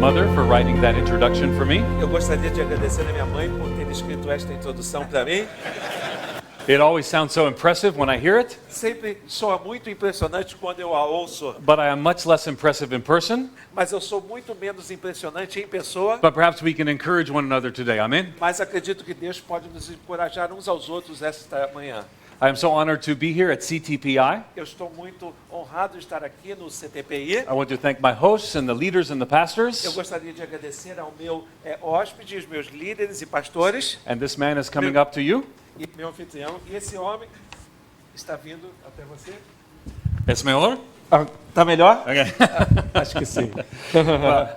mother for writing that introduction for me. Eu gostaria de agradecer a minha mãe por ter escrito esta introdução para mim. It always sounds so impressive when I hear it, Sempre soa muito impressionante quando eu a ouço, but I am much less impressive in person. mas eu sou muito menos impressionante em pessoa. But perhaps we can encourage one another today. Amen. Mas acredito que Deus pode nos encorajar uns aos outros esta manhã. I am so honored to be here at CTPI. Eu estou muito honrado de estar aqui no CTPI. I want to thank my hosts and the leaders and the Eu pastors. gostaria de agradecer ao meu hóspede, os meus líderes e pastores, And this man is coming up to you. e meu anfitrião. E esse homem está vindo até você. Es melhor? Tá melhor? Okay. Acho que sim.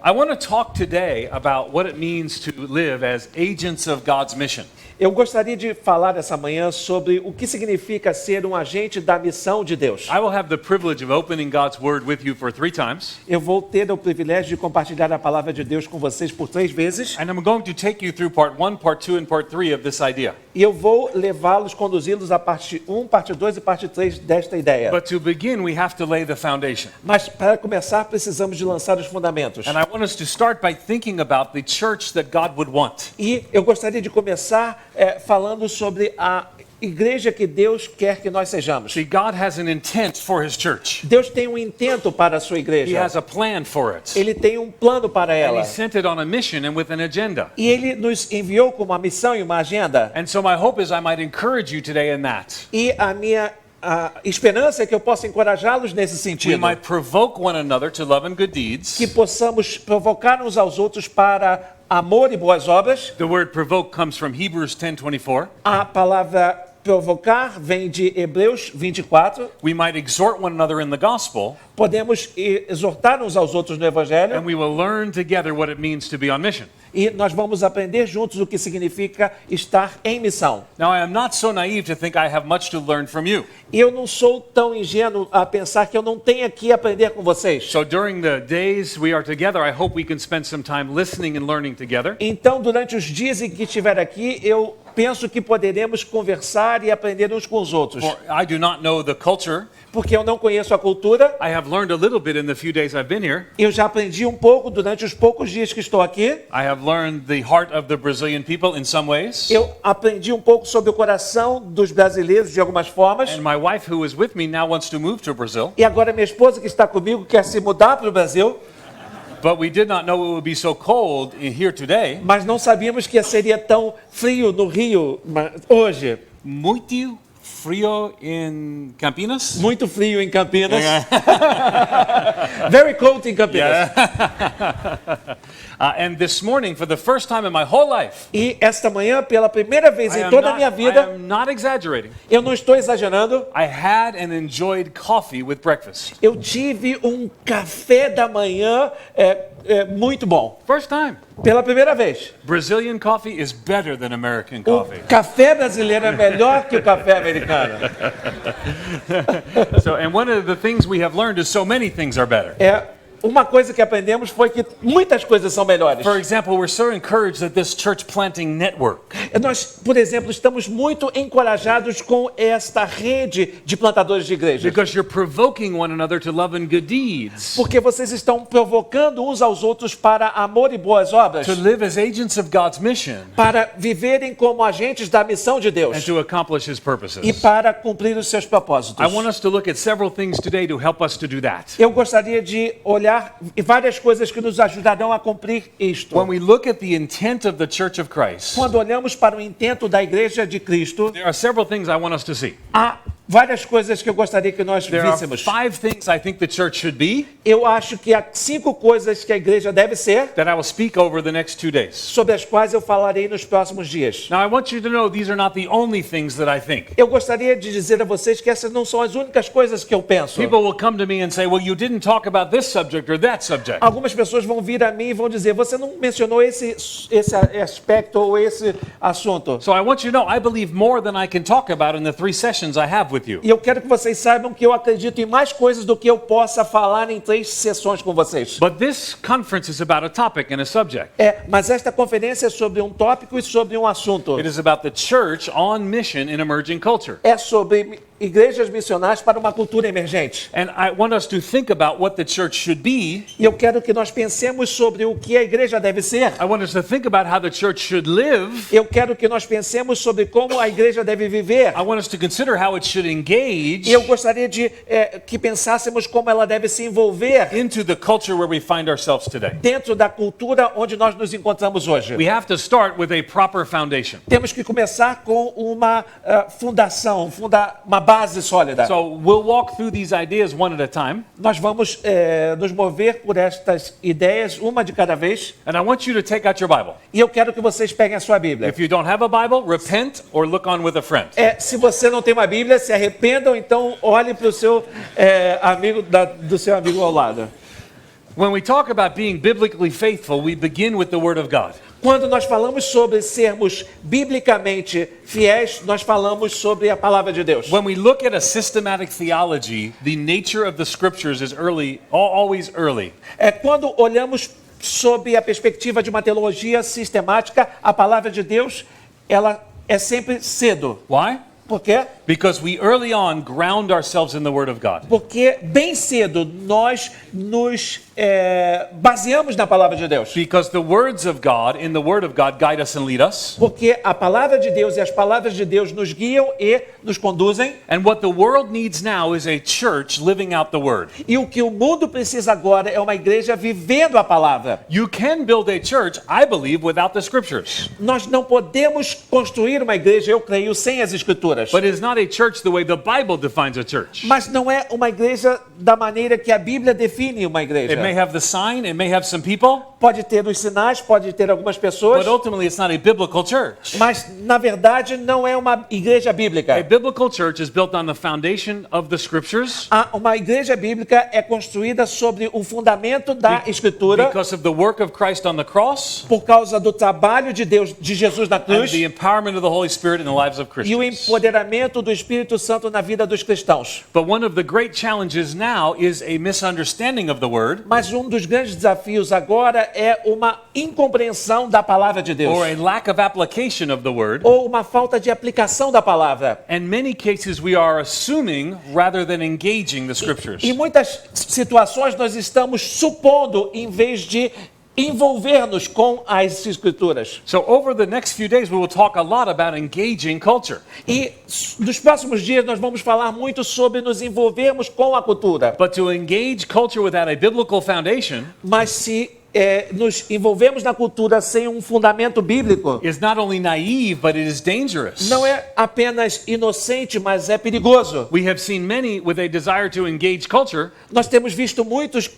I want to talk today about what it means to live as agents of God's mission. Eu gostaria de falar essa manhã sobre o que significa ser um agente da missão de Deus. I will have the privilege of opening God's word with you for 3 times. Eu vou ter o privilégio de compartilhar a palavra de Deus com vocês por 3 vezes. And I'm going to take you through part 1, part 2, and part 3 of this idea. E eu vou levá-los, conduzi-los à parte 1, parte 2 e parte 3 desta ideia. But to begin, we have to lay the foundation. Mas para começar, precisamos de lançar os fundamentos. And I want us to start by thinking about the church that God would want. E eu gostaria de começar falando sobre a igreja que Deus quer que nós sejamos. See, God has an intent for His church. Deus tem um intento para a sua He igreja. has a plan for it. Ele tem um plano para And ela. He sent it on a mission and with an agenda. E Ele nos enviou com uma missão e uma agenda. And so my hope is I might encourage you today in that. E a minha esperança é que eu possa encorajá-los nesse We sentido. might provoke one another to love and good deeds. Que possamos provocar uns aos outros para amor e boas obras. The word provoke comes from Hebrews 10:24. A palavra provocar vem de Hebreus 24. We might exhort one another in the gospel, Podemos exortar uns aos outros no Evangelho. and we will learn together what it means to be on mission. E nós vamos aprender juntos o que significa estar em missão. Now, I am not so naive to think I have much to learn from you. Eu não sou tão ingênuo a pensar que eu não tenho que aprender com vocês. So during the days we are together, I hope we can spend some time listening and learning together. Então, durante os dias em que estiver aqui, eu penso que poderemos conversar e aprender uns com os outros. For I do not know the culture. Porque eu não conheço a cultura. I have learned a little bit in the few days I've been here. Eu já aprendi um pouco durante os poucos dias que estou aqui. I have learned the heart of the Brazilian people in some ways. Eu aprendi um pouco sobre o coração dos brasileiros de algumas formas. And my wife, who is with me now, wants to move to Brazil. E agora minha esposa que está comigo quer se mudar para o Brasil. But we did not know it would be so cold here today. Mas não sabíamos que seria tão frio no Rio hoje. Muito frio em Campinas. Muito frio em Campinas. Very cold in Campinas. And this morning, for the first time in my whole life, E esta manhã, pela primeira vez I em am toda a not- minha I vida, am not exaggerating. eu não estou exagerando, I had and enjoyed coffee with breakfast. eu tive um café da manhã muito bom. First time. Pela primeira vez. Brazilian coffee is better than American O coffee. café brasileiro é melhor que o café americano. So, and one of the things we have learned is so many things are better. Uma coisa que aprendemos foi que muitas coisas são melhores. For example, we're so encouraged that this church planting network Nós, por exemplo, estamos muito encorajados com esta rede de plantadores de igrejas. because you're provoking one another to love and good deeds, Porque vocês estão provocando uns aos outros para amor e boas obras. to live as agents of God's mission, Para viverem como agentes da missão de and Deus. to accomplish His E purposes. para cumprir os seus propósitos. I want us to look at several things today to help us to do that. Eu gostaria de olhar várias coisas que nos ajudarão a cumprir isto. When we look at the intent of the Church of Christ, Quando olhamos para o intento da Igreja de Cristo, there are several things I want us to see. há várias coisas que eu gostaria que nós There are víssemos. 5 things I think the church should be Eu acho que há 5 coisas que a igreja deve ser, that I will speak over the next 2 days. sobre as quais eu falarei nos próximos dias. Now, I want you to know these are not the only things that I think. Eu gostaria de dizer a vocês que essas não são as únicas coisas que eu penso. People will come to me and say, well, you didn't talk about this subject or that subject. Algumas pessoas vão vir a mim e vão dizer, você não mencionou esse aspecto ou esse assunto. So I want you to know, I believe more than I can talk about in the 3 sessions I have with you. E eu quero que vocês saibam que eu acredito em mais coisas do que eu possa falar em 3 sessões com vocês. But this conference is about a topic and a subject. Mas esta conferência é sobre um tópico e sobre um assunto. It is about the church on mission in emerging culture. É sobre igrejas missionárias para uma cultura emergente. And I want us to think about what the church should be. E eu quero que nós pensemos sobre o que a igreja deve ser. I want us to think about how the church should live. Eu quero que nós pensemos sobre como a igreja deve viver. I want us to consider how it should engage E eu gostaria de que pensássemos como ela deve se envolver into the culture where we find ourselves today. dentro da cultura onde nós nos encontramos hoje. We have to start with a proper foundation. Temos que começar com uma fundação, uma base sólida. So we'll walk through these ideas one at a time. Nós vamos nos mover por estas ideias, uma de cada vez. And I want you to take out your Bible. E eu quero que vocês peguem a sua Bíblia. If you don't have a Bible, repent or look on with a friend. Se você não tem uma Bíblia, se arrependam, então olhe para o seu amigo, do seu amigo ao lado. When we talk about being biblically faithful, we begin with the Word of God. Quando nós falamos sobre sermos biblicamente fiéis, nós falamos sobre a palavra de Deus. When we look at a systematic theology, the nature of the Scriptures is always early. Quando olhamos sob a perspectiva de uma teologia sistemática, a palavra de Deus, ela é sempre cedo. Why? Por quê? Because we early on ground ourselves in the Word of God. Porque bem cedo nós nos baseamos na palavra de Deus. Because the words of God, in the Word of God, guide us and lead us. Porque a palavra de Deus e as palavras de Deus nos guiam e nos conduzem. And what the world needs now is a church living out the Word. E o que o mundo precisa agora é uma igreja vivendo a palavra. You can build a church, I believe, without the Scriptures. Nós não podemos construir uma igreja, eu creio, sem as escrituras. But it's not a church the way the Bible defines a church. Mas não é uma igreja da maneira que a Bíblia define uma igreja. It may have the sign, it may have some people, Pode ter os sinais, pode ter algumas pessoas, but ultimately it's not a biblical church. mas na verdade não é uma igreja A bíblica. biblical church is built on the foundation of the Scriptures Uma igreja bíblica é construída sobre o fundamento da Escritura because of the work of Christ on the cross por causa do trabalho de Deus, de Jesus na and cruz the empowerment of the Holy Spirit in the lives of e o Christians. empoderamento do Espírito Santo na vida dos cristãos. But one of the great challenges now is a misunderstanding of the Word Mas um dos grandes desafios agora é uma incompreensão da palavra de Deus or a lack of application of the Word. ou uma falta de aplicação da palavra. In many cases, we are assuming rather than engaging the Scriptures. Em muitas situações nós estamos supondo em vez de envolver-nos com as escrituras. So over the next few days, we will talk a lot about engaging culture. E nos próximos dias nós vamos falar muito sobre nos envolvermos com a cultura. But to engage culture without a biblical foundation Mas se nos envolvemos na cultura sem um fundamento bíblico, is not only naive, but it is dangerous. não é apenas inocente, mas é perigoso. We have seen many with a desire to engage culture Nós temos visto muitos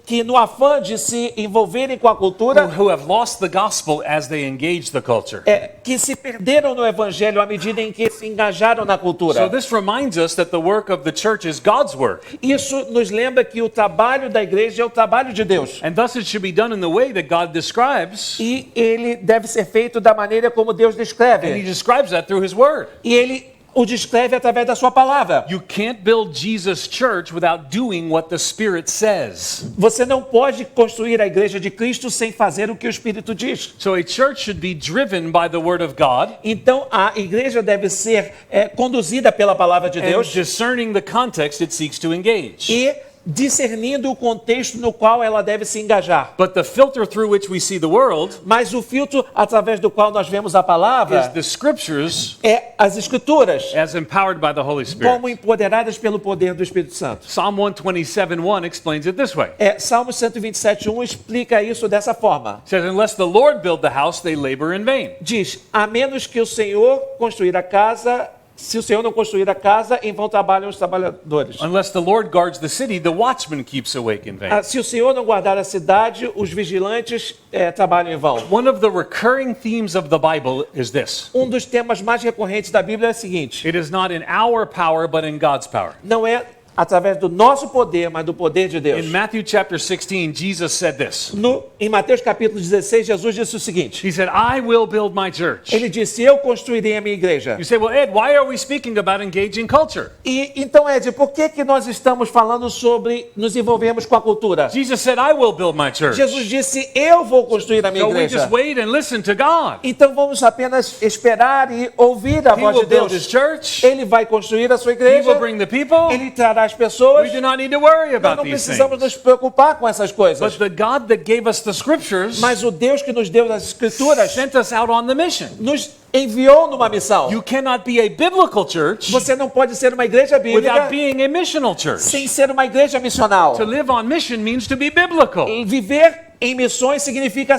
que no afã de se envolverem com a cultura, who have lost the gospel as they engage the culture. que se perderam no evangelho à medida em que se engajaram na So cultura. this reminds us that the work of the church is God's work. Isso nos lembra que o trabalho da igreja é o trabalho de Deus. And thus it should be done in the way that God describes. E ele deve ser feito da maneira como Deus And he descreve. describes that through his word. E ele o descreve através da sua palavra. You can't build Jesus' church without doing what the Spirit says. Você não pode construir a igreja de Cristo sem fazer o que o Espírito diz. So a church should be driven by the word of God Então a igreja deve ser conduzida pela palavra de and Deus discerning the context it seeks to engage. e discernindo o contexto no qual ela deve se engajar. But the filter through which we see the world Mas o filtro através do qual nós vemos a is palavra the Scriptures é as escrituras, as empowered by the Holy Spirit. como empoderadas pelo poder do Espírito Santo. Psalm 127:1 explains it this way. Salmo 127:1 explica isso dessa forma. It says, unless the Lord build the house, they labor in vain. Diz: a menos que o Senhor construir a casa, se o Senhor não construir a casa, em vão trabalham os trabalhadores. Unless the Lord guards the city, the watchman keeps awake in vain. Se o Senhor não guardar a cidade, os vigilantes trabalham em vão. One of the recurring themes of the Bible is this. Um dos temas mais recorrentes da Bíblia é o seguinte: It is not in our power, but in God's power. não é através do nosso poder, mas do poder de Deus. In Matthew chapter 16, Jesus said this. Em Mateus capítulo 16, Jesus disse o seguinte. He said, I will build my church. Ele disse, eu construirei a minha igreja. You say, well, Ed, why are we speaking about engaging culture? E então, Ed, por que nós estamos falando sobre nos envolvermos com a cultura? Jesus said, I will build my church. Jesus disse, eu vou construir a minha So we igreja. just wait and listen to God. Então vamos apenas esperar e ouvir a He voz will de build his Deus. church. Ele vai construir a sua He igreja. will bring the people. Ele trará as pessoas. We do not need to worry Nós about não these precisamos things. nos preocupar com essas coisas. But the God that gave us the scriptures Mas o Deus que nos deu as escrituras sent us out on the mission. nos enviou numa missão. You cannot be a biblical church Você não pode ser uma igreja bíblica without being a missional church. sem ser uma igreja missional. To live on mission means to be biblical. E viver em missões significa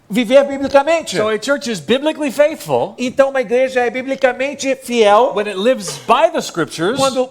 viver biblicamente. So a church is biblically faithful Então uma igreja é biblicamente fiel when it lives by the scriptures quando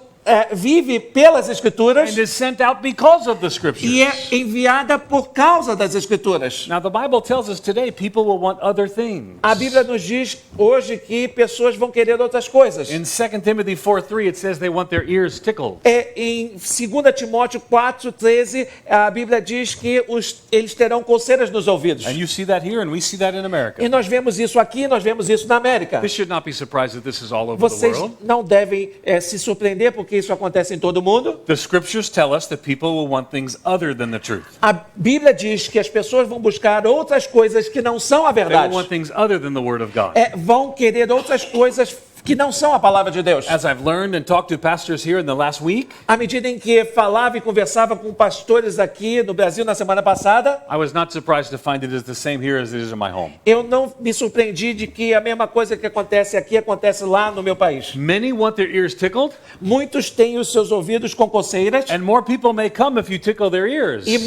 vive pelas escrituras and is sent out because of the e scriptures. é enviada por causa das escrituras. Now the Bible tells us today people will want other things. A Bíblia nos diz hoje que pessoas vão querer outras coisas. In 2 Timothy 4:3 it says they want their ears tickled. Em 2 Timóteo 4:13, a Bíblia diz que eles terão coceiras nos ouvidos. And you see that here and we see that in America. E nós vemos isso aqui, nós vemos isso na América. This should not be surprised that this is all over the Vocês world. não devem se surpreender porque isso acontece em todo mundo. The scriptures tell us that people will want things other than the truth. A Bíblia diz que as pessoas vão buscar outras coisas que não são a They will verdade. want things other than the word of God. Vão querer outras coisas que não são a palavra de Deus. As I've learned and talked to pastors here in the last week, À medida em que falava e conversava com pastores aqui no Brasil na semana passada, I was not surprised to find it is the same here as it is in my home. eu não me surpreendi de que a mesma coisa que acontece aqui acontece lá no meu país. Many want their ears tickled, Muitos têm os seus ouvidos com coceiras and more people may come if you tickle their ears. e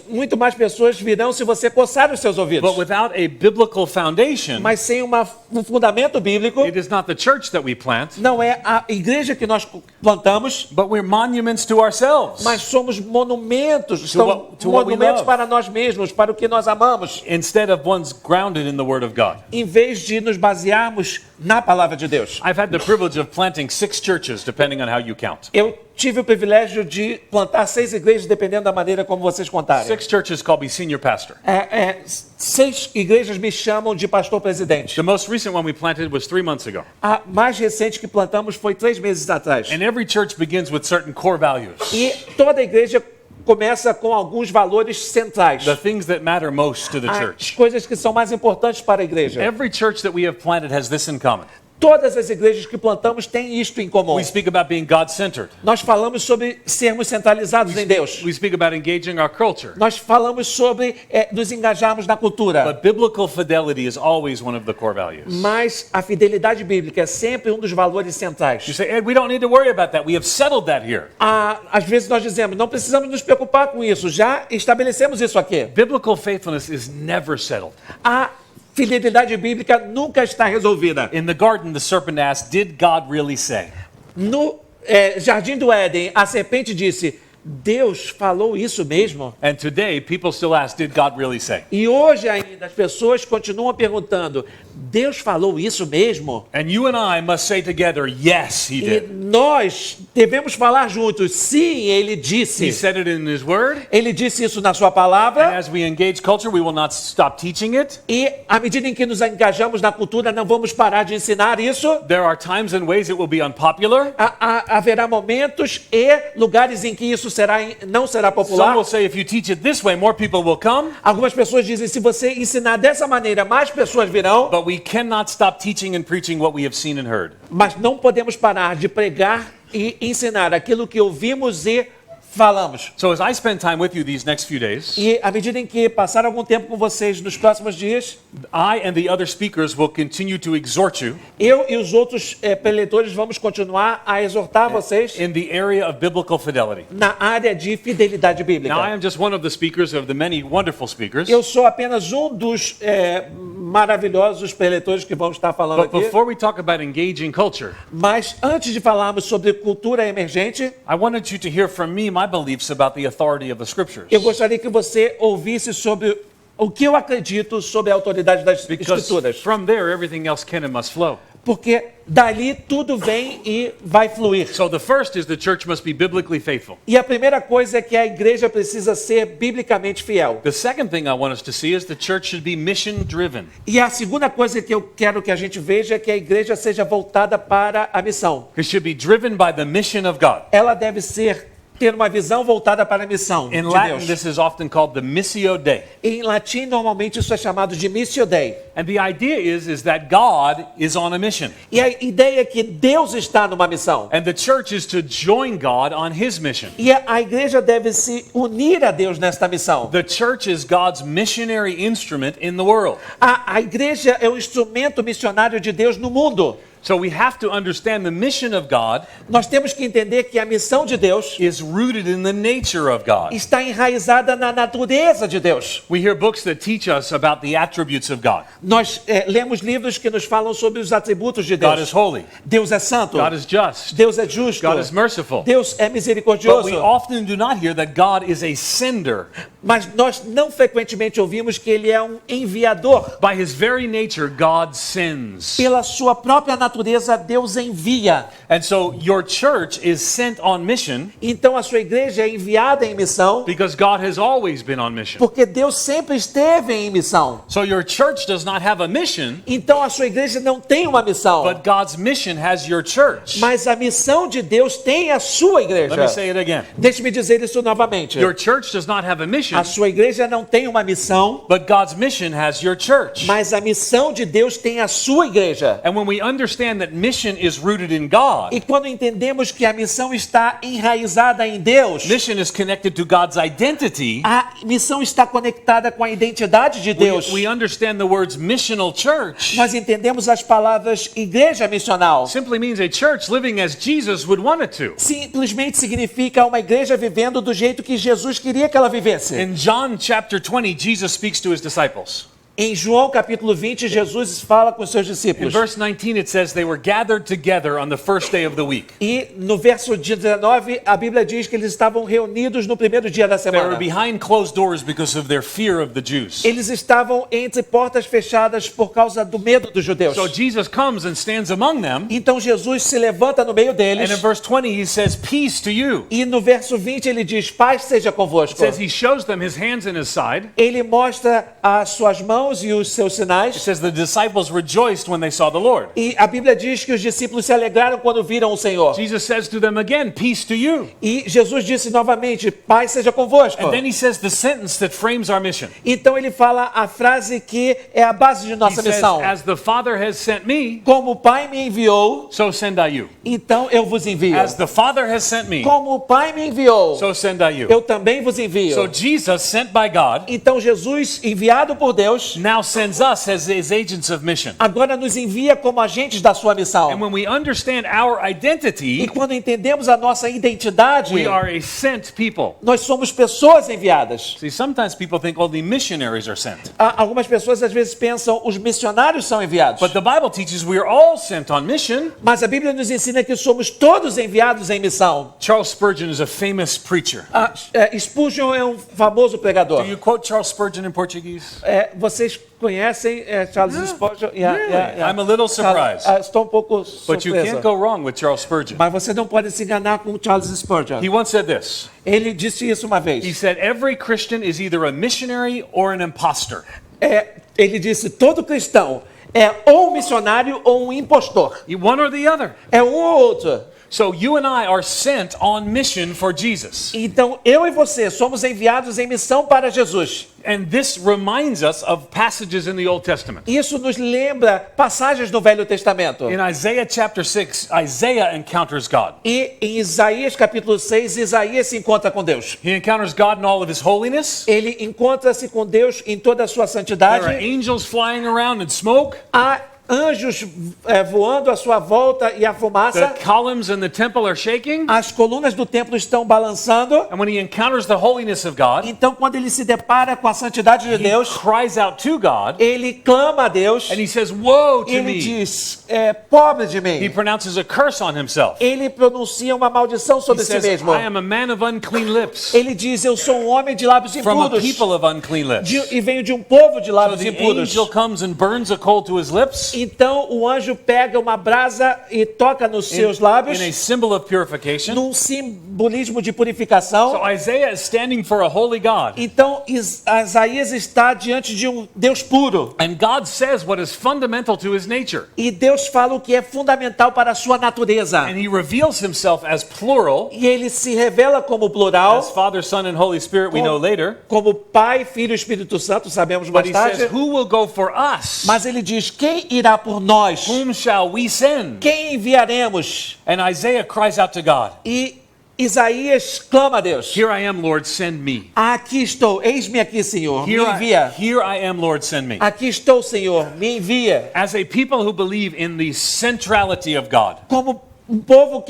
muito mais pessoas virão se você coçar os seus ouvidos. But without a biblical foundation, Mas sem um fundamento bíblico, it is not the church that we plant, não é a igreja que nós plantamos, but we're monuments to ourselves. mas somos monumentos, To what we monumentos love. para nós mesmos, para o que nós amamos, Instead of ones grounded in the word of God. em vez de nos basearmos na palavra de Deus. I've had the privilege of planting 6 churches, depending on how you count. Eu tive o privilégio de plantar 6 igrejas, dependendo da maneira como vocês contarem. 6 churches call me senior pastor. 6 igrejas me chamam de pastor presidente. The most recent one we planted was 3 months ago. A mais recente que plantamos foi 3 meses atrás. And every church begins with certain core values, E toda igreja começa com alguns valores centrais. the things that matter most to the As church. coisas que são mais importantes para a igreja. Every church that we have planted has this in common. Todas as igrejas que plantamos têm isto em comum. We speak about being God-centered. Nós falamos sobre sermos centralizados em Deus. We speak about engaging our culture. Nós falamos sobre nos engajarmos na cultura. But biblical fidelity is always one of the core values. Mas a fidelidade bíblica é sempre um dos valores You centrais. say, Ed, we don't need to worry about that. We have settled that here. Às vezes nós dizemos, não precisamos nos preocupar com isso, já estabelecemos isso aqui. Biblical faithfulness is never settled. A fidelidade bíblica nunca está resolvida. In the garden, the serpent asked, did God really say? No Jardim do Éden, a serpente disse, Deus falou isso mesmo? And today, people still ask, did God really say? E hoje ainda as pessoas continuam perguntando, Deus falou isso mesmo? And you and I must say together, yes, he E did. nós devemos falar juntos, sim, ele He disse. said it in his word. Ele disse isso na sua And palavra. as we engage culture, we will not stop teaching it. E à medida em que nos engajamos na cultura, não vamos parar de ensinar isso. There are times and ways it will be unpopular. Haverá momentos e lugares em que isso não será Some popular. will say if you teach it this way, more people will come. Algumas pessoas dizem, se você ensinar dessa maneira, mais pessoas virão. But we cannot stop teaching and preaching what we have seen and heard. Mas não podemos parar de pregar e ensinar aquilo que ouvimos e falamos. So as I spend time with you these next few days, E à medida em que passar algum tempo com vocês nos próximos dias, I and the other speakers will continue to exhort you eu e os outros preletores vamos continuar a exortar vocês in the area of biblical fidelity. na área de fidelidade Now, I bíblica. am just one of the speakers of the many wonderful speakers. Eu sou apenas um dos maravilhosos preletores que vão estar falando But aqui. before we talk about engaging culture, Mas antes de falarmos sobre cultura emergente, I wanted you to hear from me my beliefs about the authority of the scriptures. eu gostaria que você ouvisse sobre o que eu acredito sobre a autoridade das Because escrituras. from there, everything else can and must flow. porque dali tudo vem e vai fluir. So the first is the church must be biblically faithful. E a primeira coisa é que a igreja precisa ser biblicamente fiel. The second thing I want us to see is the church should be mission driven. E a segunda coisa que eu quero que a gente veja é que a igreja seja voltada para a missão. It should be driven by the mission of God. Ela deve ter uma visão voltada para a missão In de Latin, Deus. this is often called the Missio Dei. Em latim, normalmente isso é chamado de Missio Dei. And the idea is that God is on a mission. E a ideia é que Deus está numa missão. And the church is to join God on his mission. E a igreja deve se unir a Deus nesta missão. The church is God's missionary instrument in the world. A igreja é o instrumento missionário de Deus no mundo. So we have to understand the mission of God Nós temos que entender que a missão de Deus is rooted in the nature of God. está enraizada na natureza de Deus. We hear books that teach us about the attributes of God. Nós lemos livros que nos falam sobre os atributos de God Deus. is holy. Deus é santo. God is just. Deus é justo. God is merciful. Deus é But misericordioso. we often do not hear that God is a sender. Mas nós não frequentemente ouvimos que ele é um enviador. By his very nature, God sends. Pela sua própria natureza, Deus envia. And so your church is sent on mission Então a sua igreja é enviada em missão because God has always been on mission. porque Deus sempre esteve em missão. So your church does not have a mission, Então a sua igreja não tem uma missão, but God's mission has your church. mas a missão de Deus tem a sua igreja. Let me say it again. Deixe-me dizer isso novamente. Your church does not have a mission, A sua igreja não tem uma missão, but God's mission has your church. mas a missão de Deus tem a sua igreja. And when we understand that mission is rooted in God, E quando entendemos que a missão está enraizada em Deus, mission is connected to God's identity, a missão está conectada com a identidade de Deus. we understand the words missional church Nós entendemos as palavras igreja missional. simply means a church living as Jesus would want it to. Simplesmente significa uma igreja vivendo do jeito que Jesus queria que ela vivesse. In John chapter 20, Jesus speaks to his disciples. Em João capítulo 20, Jesus fala com seus In discípulos. verse 19, it says they were gathered together on the first day of the week. E no verso 19, a Bíblia diz que eles estavam reunidos no primeiro dia da They were semana. behind closed doors because of their fear of the Jews. Eles estavam entre portas fechadas por causa do medo dos judeus. So Jesus comes and stands among them. Então Jesus se levanta no meio And deles. in verse 20, he says, "Peace to you." E no verso 20 ele diz, paz seja It convosco. says he shows them his hands and his side. Ele mostra as suas mãos e os seus It sinais. says the disciples rejoiced when they saw the Lord. E a Bíblia diz que os discípulos se alegraram quando viram o Senhor. Jesus says to them again, "Peace to you." E Jesus disse novamente, paz seja convosco. And then he says the sentence that frames our mission. Então ele fala a frase que é a base de He nossa says, missão. "As the Father has sent me, Como o Pai me enviou, so send I you. então eu vos envio. As the Father has sent me, Como o Pai me enviou, so send I you." eu também vos envio. So Jesus, sent by God, Então Jesus, enviado por Deus, now sends us as his agents of mission. agora nos envia como agentes da sua And missão. when we understand our E identity, quando entendemos a nossa identidade, we are a sent people. nós somos pessoas enviadas. See, sometimes people think only missionaries are sent. Algumas pessoas às vezes pensam os missionários são enviados. But the Bible teaches we are all sent on mission. Mas a Bíblia nos ensina que somos todos enviados em missão. Charles Spurgeon is a famous preacher. Spurgeon é um famoso pregador. Do you quote Charles Spurgeon in Portuguese? Vocês conhecem Charles Spurgeon? Really? I'm a little surprised. Estou um pouco But you surpreso. can't go wrong with Charles Spurgeon. Mas você não pode se enganar com Charles Spurgeon. He once said this. Ele disse isso uma He vez. said, "Every Christian is either a missionary or an imposter." Ele disse, todo cristão é ou um missionário ou um impostor. One or the other. É um ou outro. So you and I are sent on mission for Jesus. Então, eu e você somos enviados em missão para Jesus. And this reminds us of passages in the Old Testament. Isso nos lembra passagens do Velho Testamento. In Isaiah chapter 6, Isaiah encounters God. E em Isaías capítulo 6, Isaías se encontra com Deus. He encounters God in all of his holiness. Ele encontra-se com Deus em toda a sua There are santidade. angels flying around in smoke. Há anjos voando à sua volta e a The fumaça. columns in the temple are shaking. As colunas do templo estão balançando. And when he encounters the holiness of God, Então, quando ele se depara com a santidade de he Deus, cries out to God ele clama a Deus. and he says, "Woe to Ele me." diz, pobre de He mim. pronounces a curse on himself. Ele pronuncia uma maldição He sobre si says, mesmo. "I am a man of unclean lips, Ele diz, eu sou um homem de lábios from a impuros. people of unclean lips." E venho de um povo de So lábios the impuros. angel comes and burns a coal to his lips. Então o anjo pega uma brasa e toca nos seus lábios, in a symbol of purification. num simbolismo de purificação. So Isaiah is standing for a holy God. Então Isaías está diante de um Deus puro. And God says what is fundamental to his nature. E Deus fala o que é fundamental para a sua natureza. And he reveals himself as plural, E ele se revela como plural, as Father, Son, and Holy Spirit we know later. como Pai, Filho e Espírito Santo, sabemos But mais he tarde. says, who will go for us? Mas ele diz: quem irá por nós? Whom shall we send? Quem enviaremos? And Isaiah cries out to God, E Isaías clama a Deus: here I am, Lord, send me. aqui estou, eis-me aqui, Senhor, me Here envia. here I am, Lord, send me. Aqui estou, Senhor, me envia. As a people who believe in the centrality of God, Como um povo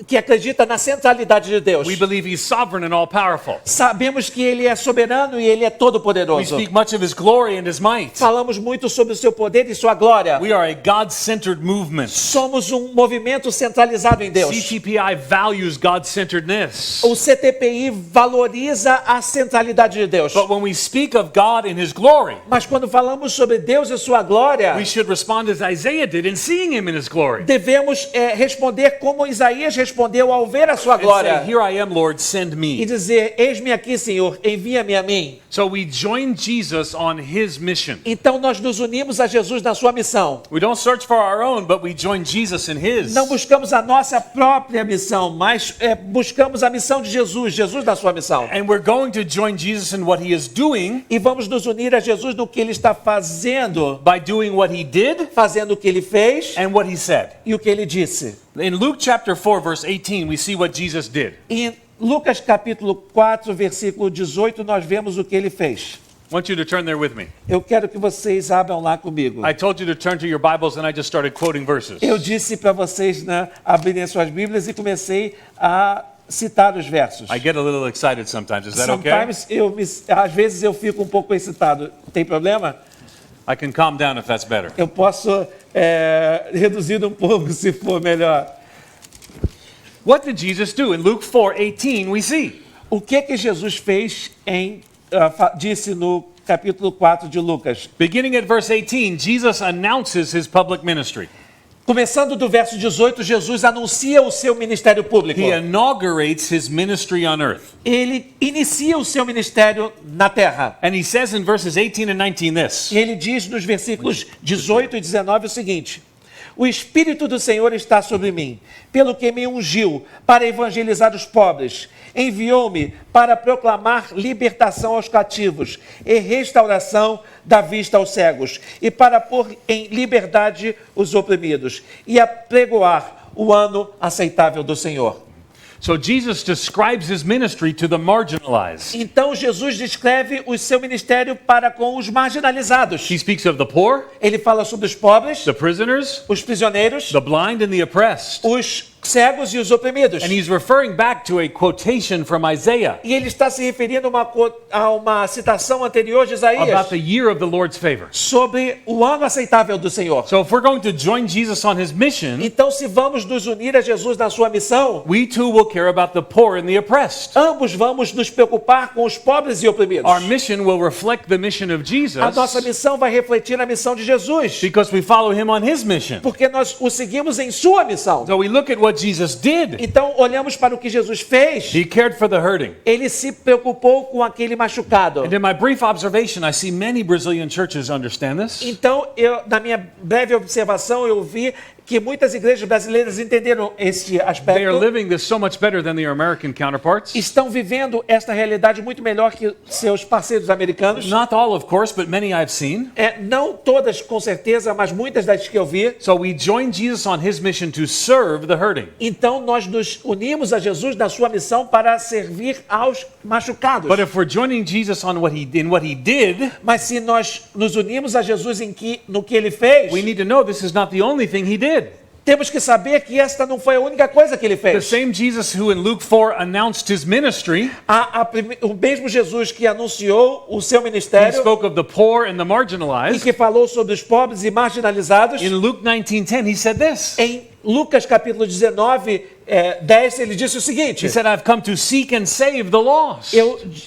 que acredita na centralidade de Deus. we believe he's sovereign and all-powerful. Sabemos que ele é soberano e ele é We todo-poderoso. speak much of his glory and his might. Falamos muito sobre o seu poder e sua glória. We are a God-centered movement. Somos um movimento centralizado em Deus. CTPI values God-centeredness. O CTPI valoriza a centralidade de Deus. But when we speak of God in his glory, Mas quando falamos sobre Deus e sua glória, we should respond as Isaiah did in seeing him in his glory. devemos responder como Isaías respondeu ao ver a sua And say, glória. here I am, Lord, send E me. dizer: eis-me aqui, Senhor, envia-me a mim. So we join Jesus on his mission. Então nós nos unimos a Jesus na sua missão. We don't search for our own, but we join Jesus in his. Não buscamos a nossa própria missão, mas buscamos a missão de Jesus, Jesus na sua missão. And we're going to join Jesus in what he is doing E vamos nos unir a Jesus no que ele está fazendo, by doing what he did fazendo o que ele fez and what he said. e o que ele disse. In Luke chapter 4, verse 18, we see what Jesus did. Em Lucas capítulo 4, versículo 18, nós vemos o que ele fez. I want you to turn there with me. Eu quero que vocês abram lá comigo. I told you to turn to your Bibles and I just started quoting verses. Eu disse para vocês, né, abrirem suas Bíblias e comecei a citar os versos. I get a little excited sometimes. Is that okay? Sometimes às vezes eu fico um pouco excitado. Tem problema? I can calm down if that's better. Eu posso reduzir um pouco se for melhor. What did Jesus do? In Luke 4:18, we see. O que Jesus fez disse no capítulo 4 de Lucas. Beginning at verse 18, Jesus announces his public ministry. Começando do verso 18, Jesus anuncia o seu ministério público. He inaugurates his ministry on earth. Ele inicia o seu ministério na terra. And he says in verses 18 and 19 this. E ele diz nos versículos 18 e 19 o seguinte: o Espírito do Senhor está sobre mim, pelo que me ungiu para evangelizar os pobres. Enviou-me para proclamar libertação aos cativos e restauração da vista aos cegos, e para pôr em liberdade os oprimidos, e apregoar o ano aceitável do Senhor. So Jesus describes his ministry to the marginalized. Então Jesus descreve o seu ministério para com os marginalizados. He speaks of the poor, Ele fala sobre os pobres, the prisoners, os prisioneiros, the blind, and the oppressed. os cegos e os oprimidos. And he's referring back to a quotation from Isaiah E ele está se referindo a uma citação anterior de Isaías about the year of the Lord's favor. sobre o ano aceitável do Senhor. So if we're going to join Jesus on his mission, Então, se vamos nos unir a Jesus na sua missão, we too will care about the poor and the oppressed. ambos vamos nos preocupar com os pobres e oprimidos. Our mission will reflect the mission of A nossa Jesus missão vai refletir a missão de Jesus, because we follow him on his mission. porque nós o seguimos em sua missão. So we look at what Jesus did. Então, olhamos para o que Jesus fez. He cared for the hurting. Ele se preocupou com aquele machucado. And in my brief observation, I see many Brazilian churches understand this. Então, na minha breve observação, eu vi que muitas igrejas brasileiras entenderam este They are aspecto. living this so much better than their American counterparts. Estão vivendo esta realidade muito melhor que seus parceiros americanos. Not all, of course, but many I've seen. Não todas, com certeza, mas muitas das que eu vi. So we join Jesus on his mission to serve the hurting. Então, nós nos unimos a Jesus na sua missão para servir aos machucados. But if we're joining Jesus on what he did, Mas se nós nos unimos a Jesus no que ele fez, we need to know this is not the only thing he did. temos que saber que esta não foi a única coisa que ele The fez. same Jesus who in Luke 4 announced his ministry, O mesmo Jesus que anunciou o seu he ministério spoke of the poor and the e marginalized. que falou sobre os pobres e marginalizados, In Luke 19:10, he said this. em Lucas capítulo 19, 10, ele disse o seguinte: He said, I've come to seek and save the lost.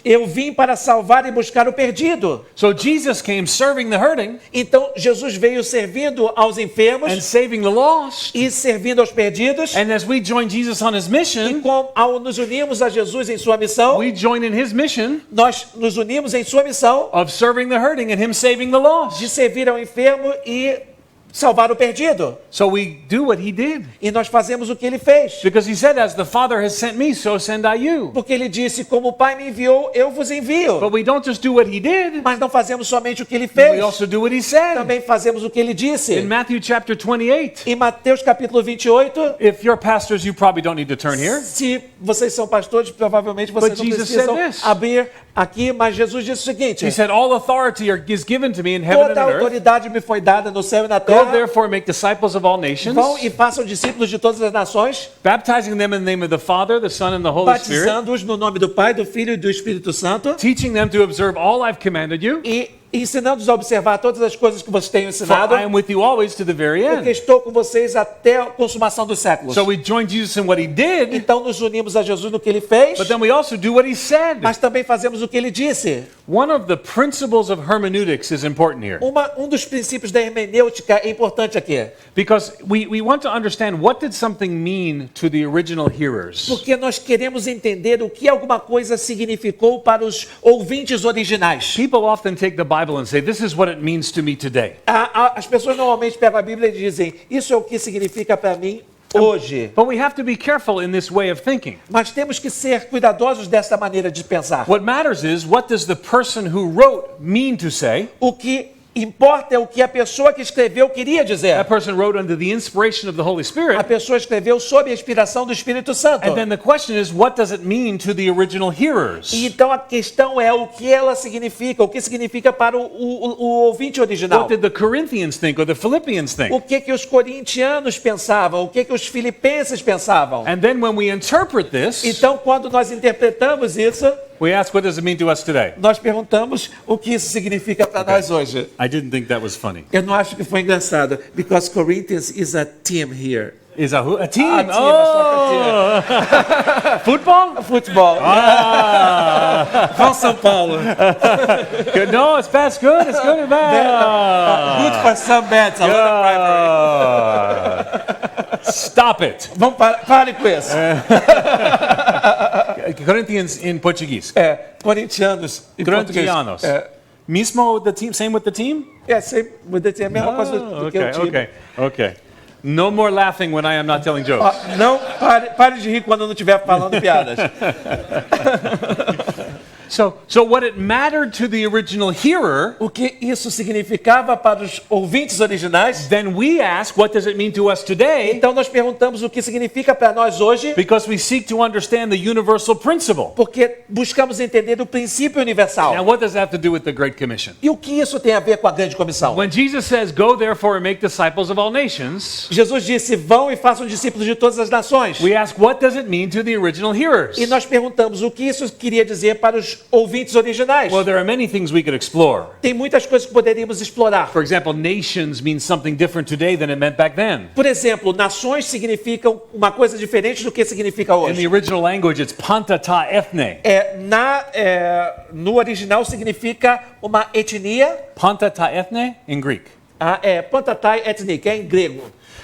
eu vim para salvar e buscar o perdido. So Jesus came serving the hurting Então Jesus veio servindo aos enfermos and saving the lost. e servindo aos perdidos. And as we join Jesus on his E mission, ao nos unirmos a Jesus em sua missão, we join in his mission nós nos unimos em sua missão of serving the hurting and him saving the de lost. servir ao enfermo e salvar o perdido. So we do what he did. E nós fazemos o que ele fez. Because he said, as the Father has sent me, so send I you. Porque ele disse, como o Pai me enviou, eu vos envio. But we don't just do what he did, Mas não fazemos somente o que ele we fez, also do what he said. também fazemos o que ele disse. In Matthew chapter 28, Em Mateus capítulo 28, if you're pastors, you probably don't need to turn here. se vocês são pastores, provavelmente vocês But não Jesus precisam said this. abrir aqui, mas Jesus disse o seguinte: He said, all authority is given to me in heaven toda and a on earth. autoridade me foi dada no céu e na Go terra. therefore make disciples of all nations, Vão e façam discípulos de todas as nações, baptizing them in the name of the Father, the Son, and the Holy Spirit, batizando-os no nome do Pai, do Filho e do Espírito Santo, teaching them to observe all I've commanded you. e ensinando-os a observar todas as coisas que vocês têm For ensinado, I am with you always to the very porque end. estou com vocês até a consumação dos séculos. So we join Jesus in what he did, Então nos unimos a Jesus no que ele fez, but then we also do what he said. mas também fazemos o que ele disse. One of the principles of hermeneutics is important here Um dos princípios da hermenêutica é importante aqui, because we want to understand what did something mean to the original hearers. porque nós queremos entender o que alguma coisa significou para os ouvintes originais. People often take the Bible and say, this is what it means to me today. As pessoas normalmente pegam a Bíblia e dizem, isso é o que significa para mim hoje. But we have to be careful in this way of thinking. Mas temos que ser cuidadosos dessa maneira de pensar. What matters is, what does the person who wrote mean to say? O que importa é o que a pessoa que escreveu queria dizer. That person wrote under the inspiration of the Holy A Spirit. pessoa escreveu sob a inspiração do Espírito Santo. And then the question is, what does it mean to the original hearers? E então a questão é o que ela significa, o que significa para o ouvinte original. What did the Corinthians think or the Philippians think? O que os corintianos pensavam, o que os filipenses pensavam. And then when we interpret this, Então, quando nós interpretamos isso, we ask, what does it mean to us today? nós perguntamos o que isso significa para nós hoje. I didn't think that was funny. Eu não acho que foi engraçado, because Corinthians is a team here. Is a who? A team? A team, Oh! Football? Futebol. Ah! Vão São Paulo. Good. No, it's bad. It's good. It's good and bad. Good for some bets. A lot of rivalry. Stop it. Vamos pare com isso. Corinthians in Portuguese. Corintianos em português. Corinthianos. Mismo the team. Same with the team. Sempre é a mesma coisa do que o Okay. time. Okay. Okay. No more laughing when I am not telling jokes. Ó, não pare de rir quando eu não estiver falando piadas. So what it mattered to the original hearer, O que isso significava para os ouvintes originais? then we ask, what does it mean to us today? Então nós perguntamos o que significa para nós hoje, Because we seek to understand the universal principle. porque buscamos entender o princípio universal. Now, what does that have to do with the Great Commission? E o que isso tem a ver com a grande comissão? When Jesus says, go therefore and make disciples of all nations, Jesus disse, vão e façam discípulos de todas as nações. we ask, what does it mean to the original hearers? E nós perguntamos o que isso queria dizer para os ouvintes originais. Well, there are many things we could explore. Tem muitas coisas que poderíamos explorar. For example, nations means something different today than it meant back then. Por exemplo, nações significam uma coisa diferente do que significa In the hoje. original language, it's panta ta ethne. No original significa uma etnia, Panta ta ethne in Greek. pantatai etnik, em grego.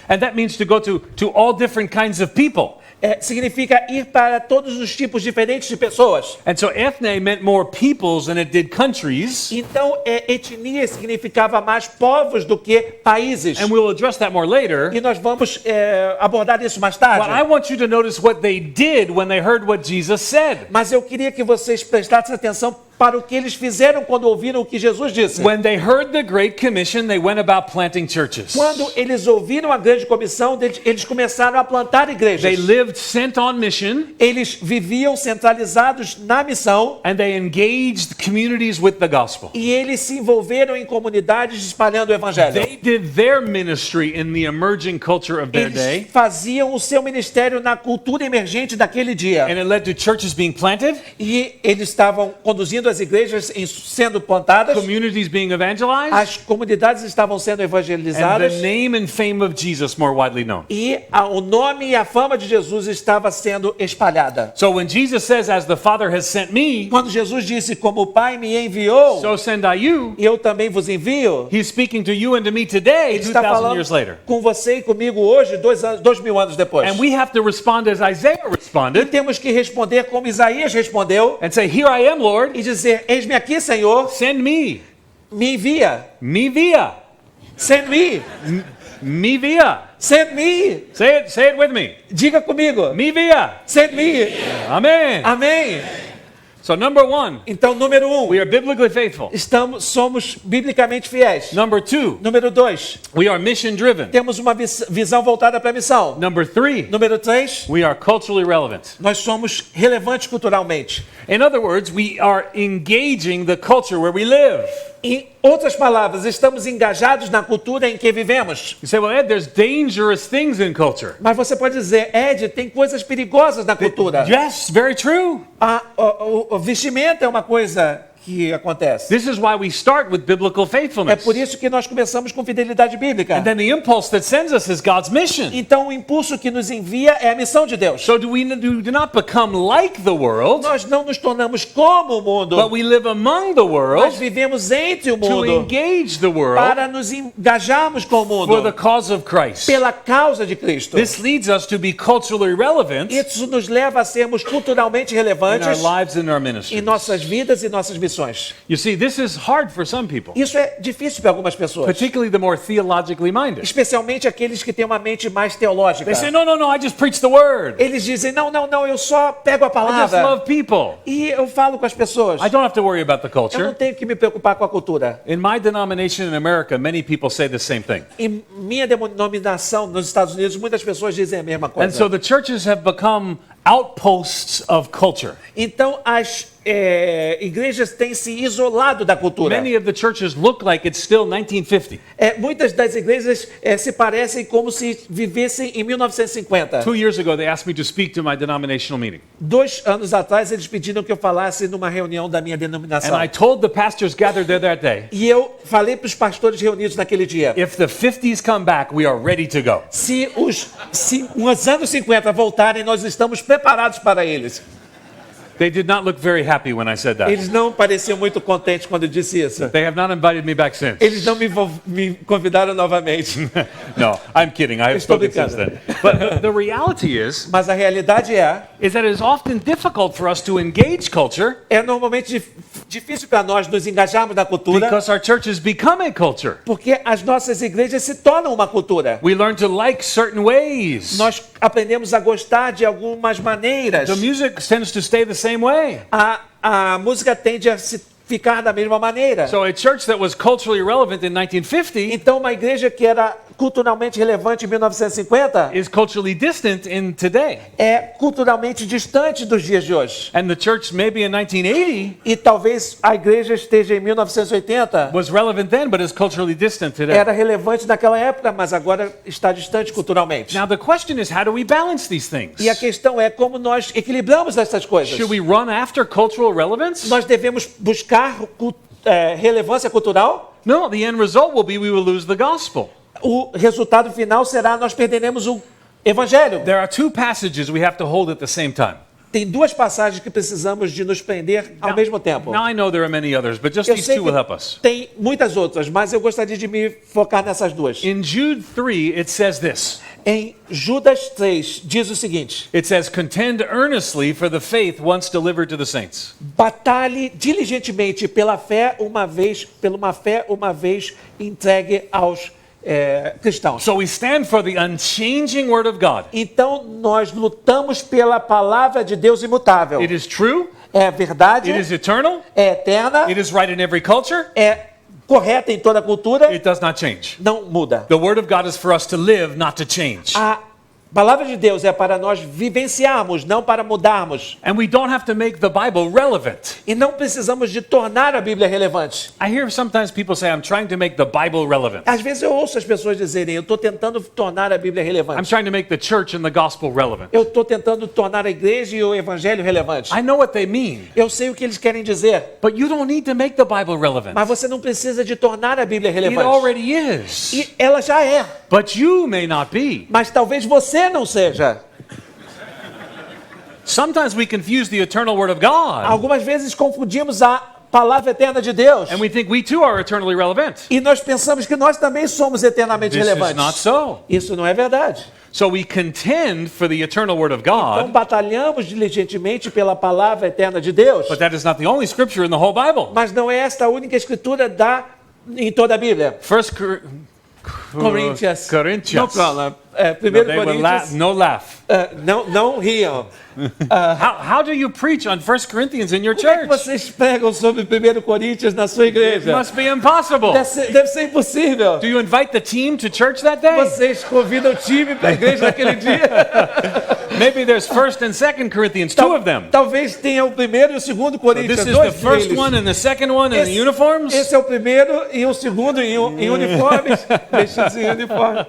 And that means to go to all different kinds of people. Significa ir para todos os tipos diferentes de pessoas. And so ethne meant more peoples than it did countries. Então, etnia significava mais povos do que países. And we'll address that more later. E nós vamos abordar isso mais But I tarde. want you to notice what they did when they heard what Jesus said. Mas eu queria que vocês prestassem atenção para o que eles fizeram quando ouviram o que Jesus disse. When they heard the Great Commission, they went about planting churches. Quando eles ouviram a grande comissão, eles começaram a plantar igrejas. They lived sent on mission, Eles viviam centralizados na missão and they engaged communities with the gospel. e eles se envolveram em comunidades espalhando o evangelho. They did their ministry in the emerging culture of their Eles day, faziam o seu ministério na cultura emergente daquele dia. and it led to churches being planted, E eles estavam conduzindo as igrejas sendo plantadas, communities being evangelized, as comunidades estavam sendo and evangelizadas the name and fame of Jesus more widely known. e o nome e a fama de Jesus estava sendo espalhada. So when Jesus says, as the Father has sent me, Quando Jesus disse, como o Pai me enviou, so send I you, eu também vos envio, he's speaking to you and to me today, ele está 2,000 falando years later. com você e comigo hoje, 2000 anos depois. And we have to respond as Isaiah E responded temos que responder como Isaías respondeu and say, here I am, Lord, e dizer, eis-me aqui, Senhor, send me. me envia. Me via. Send me. Me via. Send me. Say it with me. Diga comigo. Me via. Send me. Amen. Amém. So number one, Então, número 1, we are biblically faithful. somos biblicamente fiéis. Number two, Número 2, we are mission driven. temos uma visão voltada para a missão. Number three, Número 3, we are culturally relevant. nós somos relevantes culturalmente. In other words, we are engaging the culture where we live. Em outras palavras, estamos engajados na cultura em que vivemos. You say, well, Ed, there's dangerous things in culture. Mas você pode dizer, Ed, tem coisas perigosas na cultura. Yes, very true. O vestimento é uma coisa que acontece. This is why we start with biblical É faithfulness. por isso que nós começamos com fidelidade bíblica. And then the impulse that sends us is God's mission. Então, o impulso que nos envia é a missão de Deus. So do not become like the world, Nós não nos tornamos como o mundo, but we live among the nós world vivemos entre o to mundo engage the world para nos engajarmos com o for the mundo cause of Christ. pela causa de Cristo. This leads us to be culturally relevant in Isso nos leva a sermos culturalmente our relevantes lives and our em ministries. nossas vidas e nossas missões. You see, this is hard for some people, Isso é difícil para algumas pessoas, particularly the more theologically minded. especialmente aqueles que têm uma mente mais teológica. They say, no, I just preach the word. Eles dizem, não, eu só pego a I just palavra love people. e eu falo com as pessoas. I don't have to worry about the Eu não culture. tenho que me preocupar com a cultura. In my denomination in America, many people say the same thing. Em minha denominação nos Estados Unidos, muitas pessoas dizem a mesma And so coisa. the churches have become outposts of culture. Então, as igrejas têm se isolado da cultura. Many of the churches look like it's still 1950. Muitas das igrejas se parecem como se vivessem em 1950. 2 years ago, they asked me to speak to my denominational meeting. 2 anos atrás, eles pediram que eu falasse numa reunião da minha denominação. And I told the pastors gathered there that day, E eu falei para os pastores reunidos naquele dia, if the 50s come back, we are ready to go. se os anos 50 voltarem, nós estamos preparados para eles. They did not look very happy when I said that. Eles não pareciam muito contentes quando eu disse isso. They have not invited me back since. Eles não me convidaram novamente. No, I'm kidding. I have Estou spoken since brincando. then. But the reality is Mas a realidade that it is often difficult for us to engage culture é normalmente difícil para nós nos engajarmos na cultura, because our churches become a culture. porque as nossas igrejas se tornam uma cultura. We learn to like certain ways. Nós aprendemos a gostar de algumas maneiras. The music tends to stay the same way. A música tende a se ficar da mesma maneira. So a church that was culturally relevant in 1950 Então, uma igreja que era culturalmente relevante em 1950 is culturally distant in today. é culturalmente distante dos dias de hoje. And the church maybe in 1980 E talvez a igreja esteja em 1980 was relevant then but is culturally distant today. era relevante naquela época, mas agora está distante culturalmente. Now the question is, how do we balance these things? E a questão é como nós equilibramos essas coisas. Should we run after cultural relevance? Nós devemos buscar relevância cultural? No, the end result will be we will lose the gospel. O resultado final será nós perderemos o evangelho. There are two passages we have to hold at the same time. Tem 2 passagens que precisamos de nos prender ao mesmo tempo. Now I know there are many others, but just Eu these sei two will help que us. tem muitas outras, mas eu gostaria de me focar nessas 2. In Jude 3, it says this. Em Judas 3 diz o seguinte: It says, contend earnestly for the faith once delivered to the saints. batalhe diligentemente pela uma fé uma vez entregue aos cristãos. So we stand for the unchanging word of God. Então nós lutamos pela palavra de Deus imutável. It is true, É verdade, it is eternal, é eterna, it is right in every culture, é correta em toda cultura, it does not change. não muda. The word of God is for us to live, not to change. A A palavra de Deus é para nós vivenciarmos, não para mudarmos. And we don't have to make the Bible relevant. E não precisamos de tornar a Bíblia relevante. I hear sometimes people say, I'm trying to make the Bible relevant. Às vezes eu ouço as pessoas dizerem, eu estou tentando tornar a Bíblia I'm relevante. trying to make the church and the gospel relevant. Eu estou tentando tornar a igreja e o evangelho relevante. I know what they mean, Eu sei o que eles querem dizer, but you don't need to make the Bible relevant. mas você não precisa de tornar a Bíblia It relevante. already is. E ela já é, But you may not be. mas talvez você não seja. Sometimes we confuse the eternal word of God, Algumas vezes confundimos a palavra eterna de Deus and we think we too are eternally relevant. e nós pensamos que nós também somos eternamente This is relevantes. not so. Isso não é verdade. So we contend for the eternal word of Então God, batalhamos diligentemente pela palavra eterna de Deus, but that is not the only scripture in the whole Bible. mas não é esta a única escritura em toda a Bíblia. First Corinthians. Corinthians. No problem. No, Primeiro they were Coríntios. no laugh. Não riam. How do you preach on 1 Corinthians in your Como é que church? vocês pregam sobre 1 Coríntios na sua It igreja? must be impossible. Deve ser impossível. Do you invite the team to church that day? Vocês convidam o time para a igreja naquele dia? Maybe there's 1st and 2nd Corinthians, two of them. Talvez tenha o primeiro e o segundo Coríntios, This is dois the first deles. one and the second one in the uniforms. Esse é o primeiro e o segundo em uniformes. Vestidos em uniforme.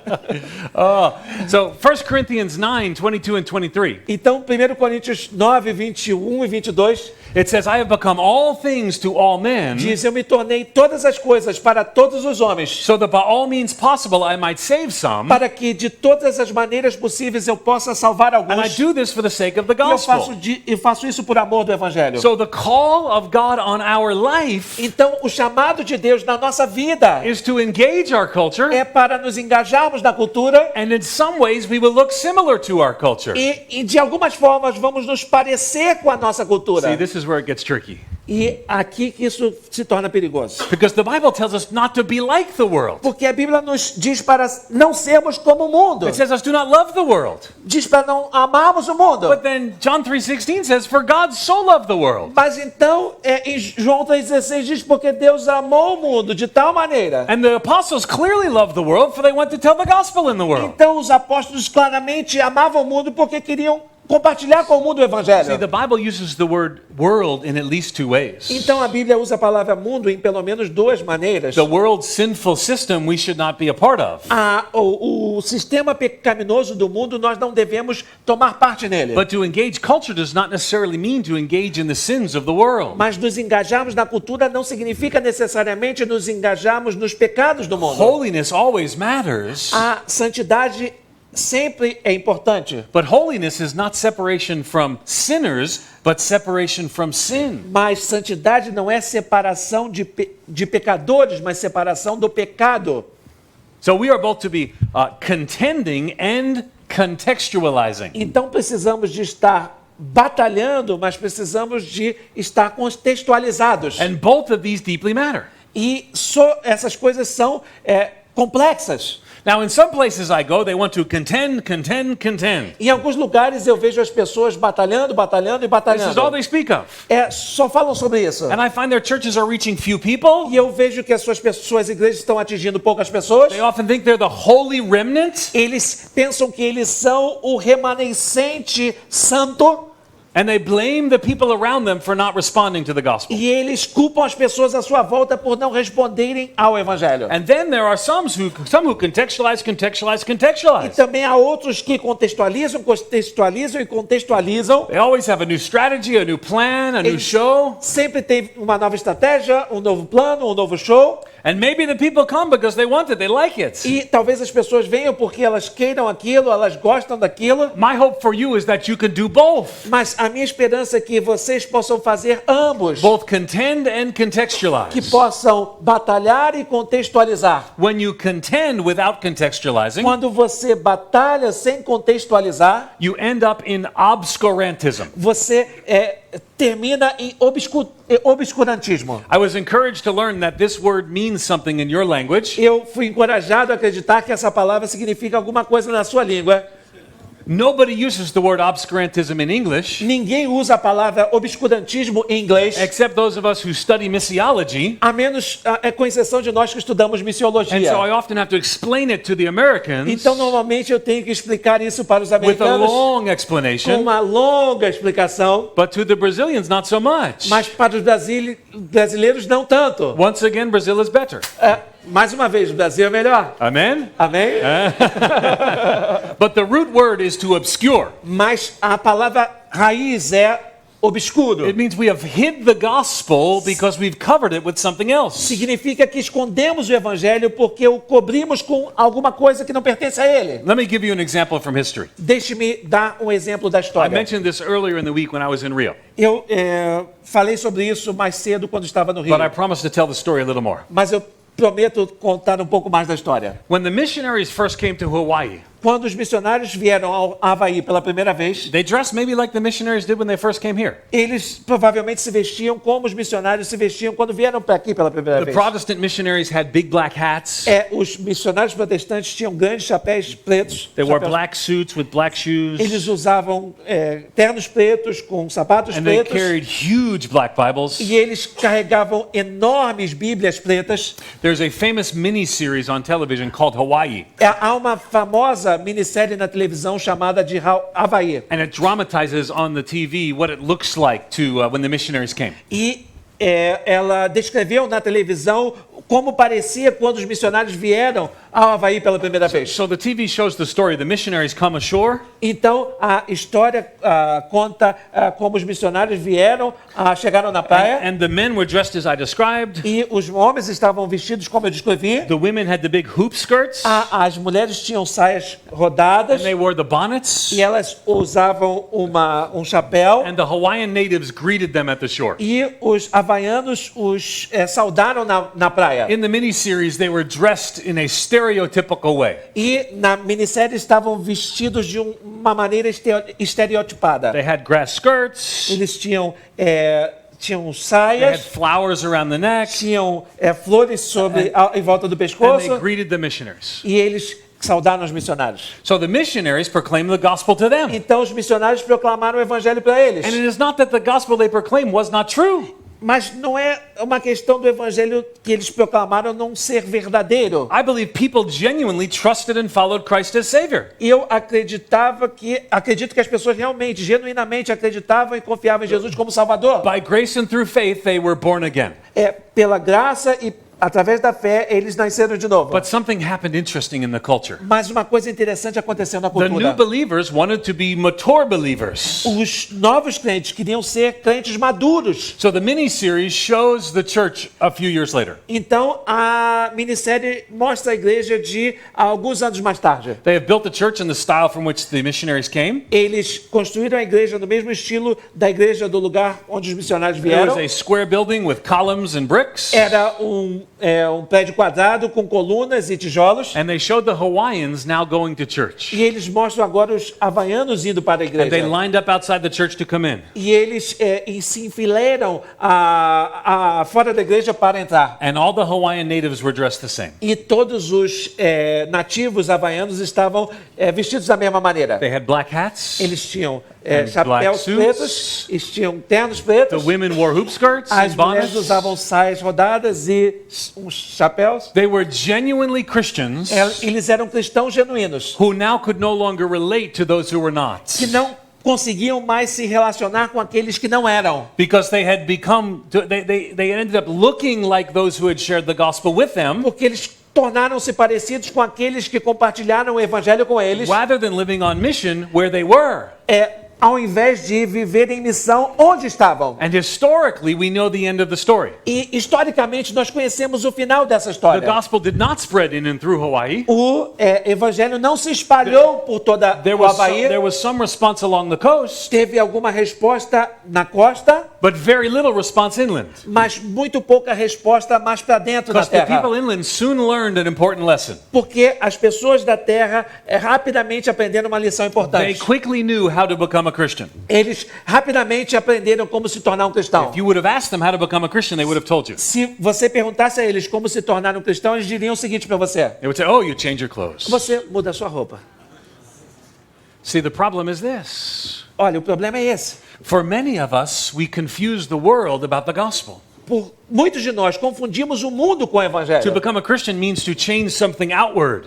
So 1 Corinthians 9, 22 and 23. Então, 1 Coríntios 9, 21 e 22 It says, I have become all things to all men, diz, eu me tornei todas as coisas para todos os homens, so that by all means possible I might save some. para que de todas as maneiras possíveis eu possa salvar And I alguns. do this for the sake of the E gospel. eu faço isso por amor do Evangelho. So the call of God on our life Então, o chamado de Deus na nossa vida is to engage our culture, é para nos engajarmos na cultura and in some ways we will look similar to our culture. e de algumas formas vamos nos parecer com a nossa cultura. See, this is where it gets tricky. E aqui que isso se torna perigoso. Because the Bible tells us not to be like the world. Porque a Bíblia nos diz para não sermos como o mundo. It says us do not love the world. Diz para não amarmos o mundo. But then John 3:16 says, for God so loved the world. Mas então, em João 3,16 diz, porque Deus amou o mundo de tal maneira. And the apostles clearly loved the world, for they went to tell the gospel in the world. Então os apóstolos claramente amavam o mundo porque queriam compartilhar com o mundo o See, Evangelho. the Bible uses the word world in at least two ways. Então a Bíblia usa a palavra mundo em pelo menos duas maneiras. The world's sinful system we should not be a part of. O sistema pecaminoso do mundo, nós não devemos tomar parte nele. But to engage culture does not necessarily mean to engage in the sins of the world. Mas nos engajarmos na cultura não significa necessariamente nos engajarmos nos pecados do mundo. Holiness always matters, A santidade sempre é importante, but holiness is not separation from sinners, but separation from sin. mas santidade não é separação de pecadores, mas separação do pecado. So we are both to be contending and contextualizing. Então precisamos de estar batalhando, mas precisamos de estar contextualizados. And both of these deeply matter. E essas coisas são complexas. Now, in some places I go, they want to contend. Em alguns lugares eu vejo as pessoas batalhando e This is all batalhando. they speak of. Só falam sobre isso. And I find their churches are reaching few people. E eu vejo que as suas igrejas estão atingindo poucas pessoas. They often think they're the holy remnant, Eles pensam que eles são o remanescente santo. and they blame the people around them for not responding to the gospel. E eles culpam as pessoas à sua volta por não responderem ao Evangelho. And then there are some who contextualize. E também há outros que contextualizam e contextualizam. They always have a new strategy, a new plan, a new show. Sempre tem uma nova estratégia, um novo plano, um novo show. And maybe the people come because they want it, they like it. E talvez as pessoas venham porque elas queiram aquilo, elas gostam daquilo. My hope for you is that you can do both. Mas a minha esperança é que vocês possam fazer ambos. Both contend and Que contextualize. possam batalhar e contextualizar. When you contend without contextualizing, Quando você batalha sem contextualizar, you end up in obscurantism. você termina em obscurantismo. I was encouraged to learn that this word means something in your language. Eu fui encorajado a acreditar que essa palavra significa alguma coisa na sua língua. Nobody uses the word obscurantism in English, Ninguém usa a palavra obscurantismo em inglês, except those of us who study missiology. a menos, com exceção de nós que estudamos And missiologia. so I often have to explain it to the Americans Então, normalmente, eu tenho que explicar isso para os with a americanos long com explanation, uma longa explicação, but to the Brazilians, not so much. mas para os brasileiros, não tanto. Once again, Brazil is better. Mais uma vez, o Brasil é melhor. Amen? Amém? But the root word is to obscure. Mas a palavra raiz é obscuro. It means we have hid the gospel because we've covered it with something else. Significa que escondemos o evangelho porque o cobrimos com alguma coisa que não pertence a ele. Let me give you an example from history. Deixe-me dar um exemplo da I história. mentioned this earlier in the week when I was in Rio, Eu falei sobre isso mais cedo quando estava no Rio, but I promised to tell the story a little more. mas eu prometo contar um pouco mais da história. When the missionaries first came to Hawaii, Quando os missionários vieram ao Havaí pela primeira vez, they dressed maybe like the missionaries did when they first came here. eles provavelmente se vestiam como os missionários se vestiam quando vieram para aqui pela primeira The vez. Protestant missionaries had big black hats. Os missionários protestantes tinham grandes chapéus pretos. They wore chapéus- black suits with black shoes. Eles usavam ternos pretos com sapatos And they pretos. carried huge black Bibles. E eles carregavam enormes Bíblias pretas. There's a famous mini-series on television called Hawaii, Há uma famosa minissérie na televisão chamada de Havaí. and it dramatizes on the TV what it looks like to when the missionaries came. E ela descreveu na televisão como parecia quando os missionários vieram ao Havaí pela primeira vez. So the TV shows the story. The missionaries come ashore. Então, a história conta como os missionários vieram, chegaram na praia, And the men were dressed as I described. e os homens estavam vestidos como eu descrevi. The women had the big hoop skirts. As mulheres tinham saias rodadas, And they wore the bonnets. e elas usavam um chapéu. And the Hawaiian natives greeted them at the shore. E os havaianos os saudaram na praia. In the mini-series, they were dressed in a stereotypical way. E na minissérie estavam vestidos de uma maneira estereotipada. They had grass skirts. Eles tinham They had saias, flowers around the neck. tinham flores em volta do And they pescoço, greeted the missionaries. e eles saudaram os missionários. So the missionaries proclaimed the gospel to them. Então os missionários proclamaram o evangelho para eles. And it is not that the gospel they proclaimed was not true. Mas não é uma questão do evangelho que eles proclamaram não ser verdadeiro. I believe people genuinely trusted and followed Christ as Savior. Eu acredito que as pessoas realmente, genuinamente acreditavam e confiavam em Jesus como Salvador. By grace and through faith, they were born again. Pela graça e através da fé, eles nasceram de novo. But something happened interesting in the culture. Mas uma coisa interessante aconteceu na The new cultura. believers wanted to be mature believers. Os novos crentes queriam ser crentes maduros. So the mini-series shows the church a few years later. Então, a minissérie mostra a igreja de alguns anos mais tarde. They have built the church in the style from which the missionaries came. Eles construíram a igreja no mesmo estilo da igreja do lugar onde os missionários It was vieram. a square building with columns and bricks. Era um prédio quadrado com colunas e tijolos. And they showed the Hawaiians now going to church. E eles mostram agora os havaianos indo para a And they igreja. lined up outside the church to come in. E eles se enfileiram fora da igreja para entrar. And all the Hawaiian natives were dressed the same. E todos os nativos havaianos estavam vestidos da mesma maneira. They had black hats. Eles tinham And black chapéus suits. pretos, eles tinham ternos The pretos. women wore hoop skirts As and mulheres bonnets. usavam saias rodadas e uns chapéus. They were genuinely Christians Eles eram cristãos genuínos, who now could no longer relate to those who were not. que não conseguiam mais se relacionar com aqueles que não eram. Because they had become, they ended up looking like those who had shared the gospel with them, Porque eles tornaram-se parecidos com aqueles que compartilharam o evangelho com eles, rather than living on mission where they were. ao invés de viver em missão onde estavam. And historically, we know the end of the story. E historicamente nós conhecemos o final dessa The história. gospel did not spread in and through Hawaii. O evangelho não se espalhou por toda There o Havaí. was some response along the coast, Teve alguma resposta na costa, but very little response inland. mas muito pouca resposta mais para dentro da Because the terra. people inland soon learned an important lesson. Porque as pessoas da terra rapidamente aprenderam uma lição They importante. quickly knew how to become a Christian. Eles rapidamente aprenderam como se tornar um cristão. If you would have asked them how to become a Christian, they would have told you. Se você perguntasse a eles como se tornar um cristão, eles diriam o seguinte para você: They would say, oh, you change your clothes. você muda a sua roupa. See, the problem is this. Olha, o problema é esse. For many of us, we confuse the world about the gospel. Por muitos de nós confundimos o mundo com o To evangelho. become a Christian means to change something outward.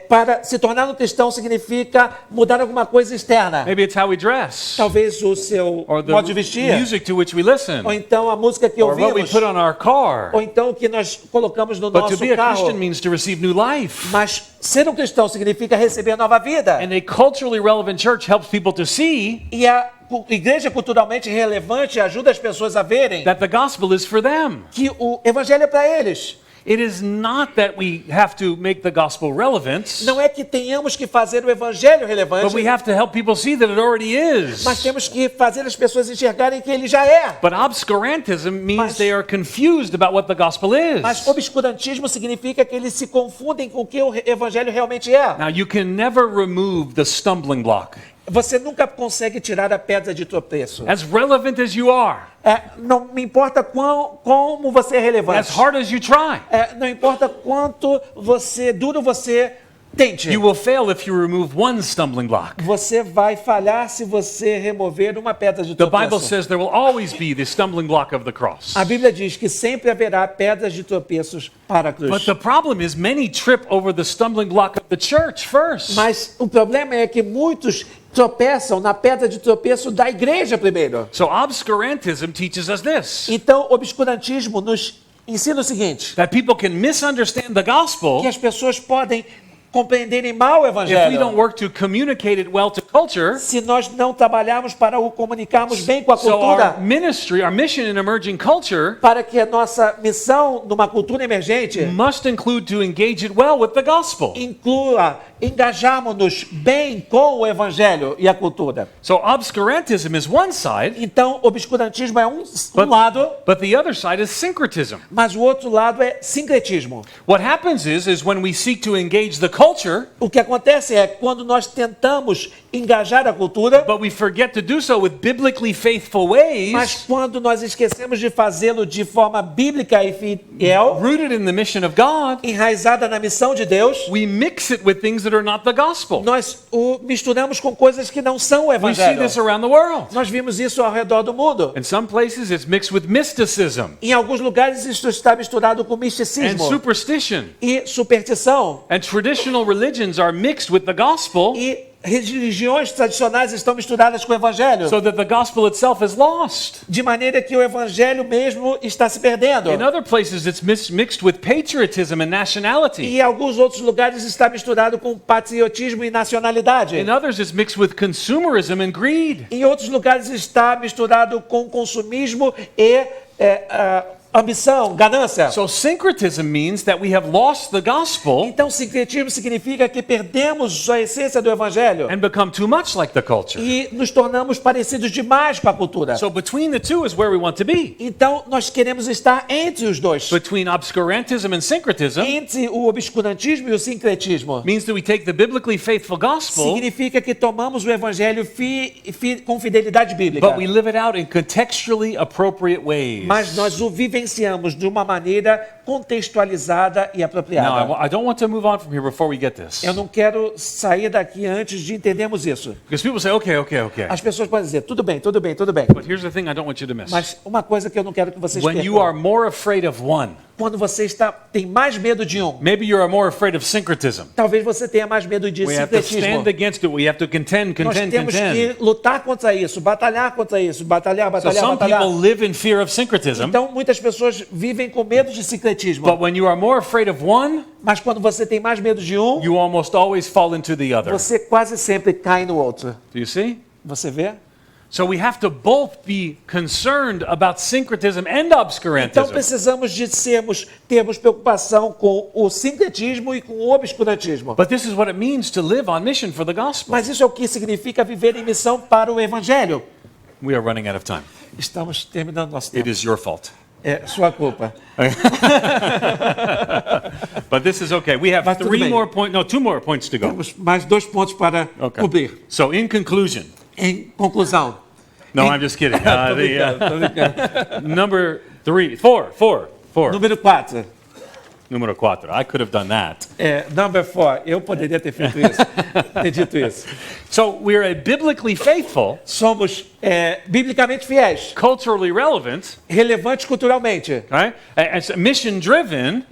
Para se tornar um cristão significa mudar alguma coisa externa. Maybe it's how we dress, Talvez o seu or the modo de vestir, music to which we listen, ou então a música que or what we ouvimos, put on our car. ou então o que nós colocamos no But to nosso be a carro. Christian means to receive new life. Mas ser um cristão significa receber nova vida. And a culturally relevant church helps people to see E a igreja culturalmente relevante ajuda as pessoas a verem that the gospel is for them. que o evangelho é para eles. It is not that we have to make the gospel relevant, Não é que tenhamos que fazer o evangelho but relevante, we have to help people see that it already is. mas temos que fazer as pessoas enxergarem que ele já é. But obscurantism means Mas- they are confused about what the gospel Mas is. obscurantismo significa que eles se confundem com o que o evangelho realmente é. Now, you can never remove the stumbling block. Você nunca consegue tirar a pedra de tropeço. As relevant as you are, Não me importa como você é relevante. as hard as you try, Não importa quanto duro você tente. you will fail if you remove one stumbling block. Você vai falhar se você remover uma pedra de The Bible tropeço. says there will always be the stumbling block of the cross. A Bíblia diz que sempre haverá pedras de tropeços para a cruz. But the problem is many trip over the stumbling block of the church first. Mas o problema é que muitos tropeçam na pedra de tropeço da igreja primeiro. So obscurantism teaches us this, Então, o obscurantismo nos ensina o seguinte: that people can misunderstand the gospel que as pessoas podem compreenderem mal o if we don't evangelho work to communicate it well to culture. se nós não trabalharmos para o comunicarmos bem com a So cultura, our ministry, our mission in emerging culture para que a nossa missão numa cultura emergente must include to engage it well with the gospel. inclua engajarmos-nos bem com o evangelho e a cultura. So obscurantism is one side, Então, obscurantismo é um lado, but the other side is syncretism. mas o outro lado é sincretismo. What happens is when we seek to engage the culture, O que acontece é quando nós tentamos engajar a cultura, but we forget to do so with biblically faithful mas ways, quando nós esquecemos de fazê-lo de forma bíblica e fiel, rooted in the mission of God, enraizada na missão de Deus, we mix it with things that are not the gospel. nós o misturamos com coisas que não são o We see evangelho. this around the world. Nós vimos isso ao redor do mundo. In some places, it's mixed with mysticism Em alguns lugares isso está misturado com and misticismo superstition. e superstição. And traditional religions are mixed with the gospel E religiões tradicionais estão misturadas com o evangelho, so that the gospel itself is lost. de maneira que o evangelho mesmo está se perdendo. In other places, it's mixed with patriotism and nationality. E em alguns outros lugares está misturado com patriotismo e nacionalidade. In others, it's mixed with consumerism and greed. Em outros lugares está misturado com consumismo e ambição, ganância. So syncretism means that we have lost the gospel Então, sincretismo significa que perdemos a essência do evangelho and become too much like the culture. e nos tornamos parecidos demais com a cultura. So between the two is where we want to be. Então, nós queremos estar entre os dois. Between obscurantism and syncretism Entre o obscurantismo e o sincretismo. means that we take the biblically faithful gospel, Significa que tomamos o evangelho com fidelidade bíblica. but we live it out in contextually appropriate ways. Mas nós o vivenciamos de uma maneira contextualizada e apropriada. Now, I don't want to move on from here before we get this. Eu não quero sair daqui antes de entendermos isso. Because people say, okay. As pessoas podem dizer, tudo bem, tudo bem, tudo bem. But here's the thing I don't want you to miss. Mas uma coisa que eu não quero que vocês When you percam. are more afraid of one, Quando você tem mais medo de um, maybe you are more afraid of syncretism. talvez você tenha mais medo de We have to sincretismo. stand against it. We have to contend. Nós temos que lutar contra isso, batalhar contra isso, batalhar, So batalhar, some batalhar. people live in fear of syncretism, Então, muitas pessoas vivem com medo de sincretismo. but when you are more afraid of one, Mas quando você tem mais medo de um, you almost always fall into the other. você quase sempre cai no outro. Do you see? Você vê? So we have to both be concerned about syncretism and Então obscurantism. precisamos de termos preocupação com o sincretismo e com o obscurantismo. But this is what it means to live on mission for the gospel. Mas isso é o que significa viver em missão para o evangelho. We are running out of time. Estamos terminando nosso It tempo. is your fault. É sua culpa. But this is okay. We have Mas tudo bem. two more points to go. Temos mais 2 pontos para cobrir. So in conclusion, Em conclusão. no, I'm just kidding. Tô brincando, tô brincando. Number 4. Número 4. Número 4. I could have done that. Number 4, eu poderia ter feito isso, ter dito isso. So we're a biblically faithful, Somos biblicamente fiéis, culturally relevant, relevantes culturalmente, right? As mission driven,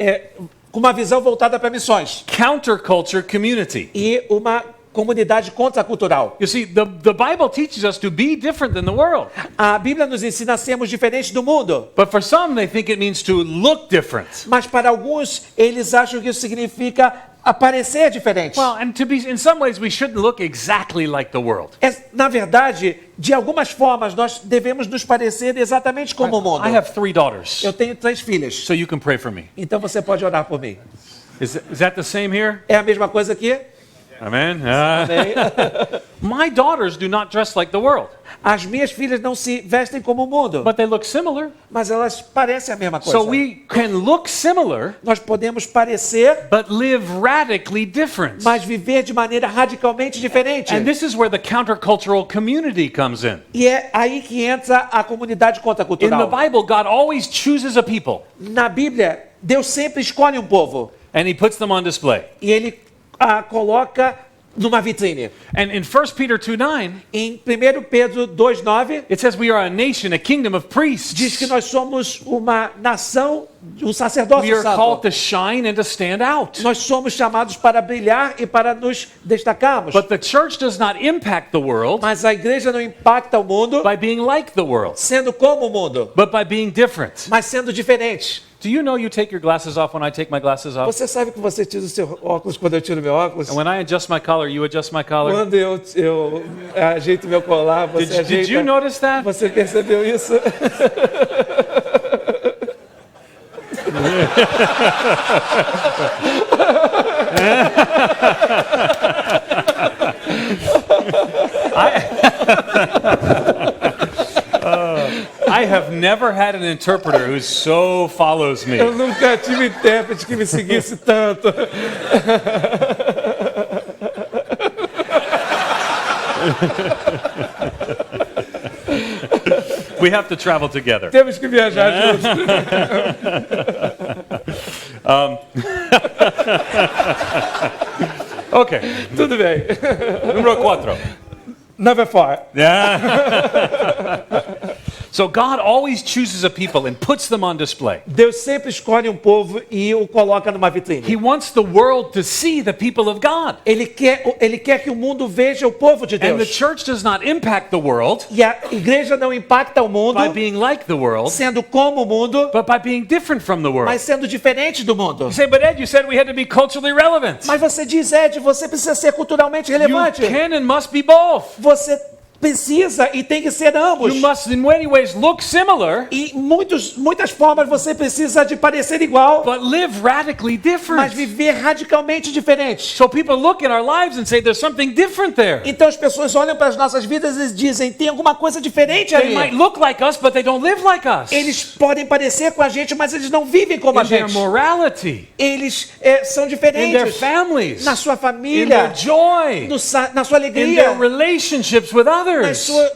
com uma visão voltada para missões counterculture community. e uma comunidade contracultural. You see, the Bible teaches us to be different than the world. A Bíblia nos ensina a sermos diferentes do mundo, But for some, they think it means to look different. mas para alguns eles acham que isso significa aparecer diferente. Well, and to be, in some ways, we shouldn't look exactly like the world. Na verdade, de algumas formas, nós devemos nos parecer exatamente como o mundo. I have 3 daughters, Eu tenho 3 filhas, so you can pray for me. então você pode orar por mim. Is that the same here? É a mesma coisa aqui? Amen. Amém? My daughters do not dress like the world, As minhas filhas não se vestem como o mundo, but they look similar. mas elas parecem a mesma coisa. So we can look similar, Nós podemos parecer, but live radically different. mas viver de maneira radicalmente diferente. And this is where the countercultural community comes in. E é aí que entra a comunidade In the contracultural. Bible, God always chooses a people, Na Bíblia, Deus sempre escolhe um povo and he puts them on display. e ele a coloca numa vitrine. And in 1 Peter 2:9, Em 1 Pedro 2,9, it says we are a nation, a kingdom of priests. diz que nós somos uma nação, um sacerdócio We are called santo. to shine and to stand out. Nós somos chamados para brilhar e para nos destacarmos. But the church does not impact the world Mas a igreja não impacta o mundo by being like the world, sendo como o mundo, but by being different. mas sendo diferente. Do you know you take your glasses off when I take my glasses off? Você sabe que você tira o seu óculos quando eu tiro meu óculos? And when I adjust my collar, you adjust my collar? Quando eu ajeito meu colar, você Did ajeita. you notice that? Você percebeu isso? I have never had an interpreter who so follows me. Eu nunca tive intérprete que me seguisse tanto. We have to travel together. Temos que viajar juntos. Okay. Tudo bem. Número 4. Number 4. So God always chooses a people and puts them on display. Deus sempre escolhe um povo e o coloca numa vitrine. He wants the world to see the people of God. Ele quer que o mundo veja o povo de And the Deus. church does not impact the world E a igreja não impacta o mundo by being like the world, sendo como o mundo, but by being different from the world. mas sendo diferente do mundo. You say, but Ed, you said we had to be culturally relevant. Mas você diz, Ed, você precisa ser culturalmente You relevante. can and must be both. Você precisa e tem que ser ambos. You must in many ways look similar, E muitas formas você precisa de parecer igual, but live radically mas different. viver radicalmente diferente. So people look at our lives and say there's something different there. Então as pessoas olham para as nossas vidas e dizem, tem alguma coisa diferente They might ali. look like us, but they don't live like us. Eles podem parecer com a gente, mas eles não vivem como a In their gente. morality, Eles são in their diferentes families, na sua in família, their joy, na sua in alegria, their relationships with others.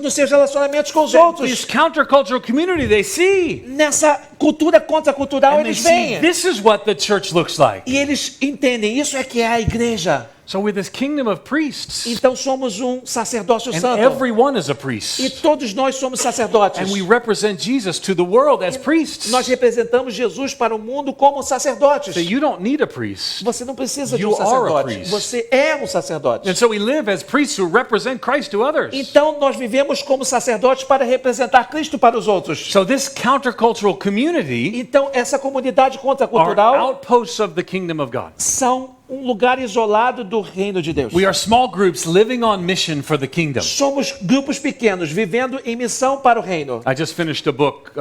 nos seus relacionamentos com os outros. This countercultural community they see, Nessa cultura contracultural and they eles see veem. this is what the church looks like. E eles entendem, isso é que é a igreja. So with this kingdom of priests, Então somos um sacerdócio and santo. everyone is a E priest, todos nós somos sacerdotes. and we represent Jesus to the world as priests. Nós representamos Jesus para o mundo como sacerdotes. So you don't need a priest. Você não precisa de You um are a sacerdote. priest. Você é um sacerdote. And so we live as priests who represent Christ to others. Então nós vivemos como sacerdotes para representar Cristo para os outros. So this countercultural community Então essa comunidade are contracultural outposts of the kingdom of God. são um lugar isolado do reino de Deus. We are small groups living on mission for the kingdom. Somos grupos pequenos vivendo em missão para o reino. I just finished a book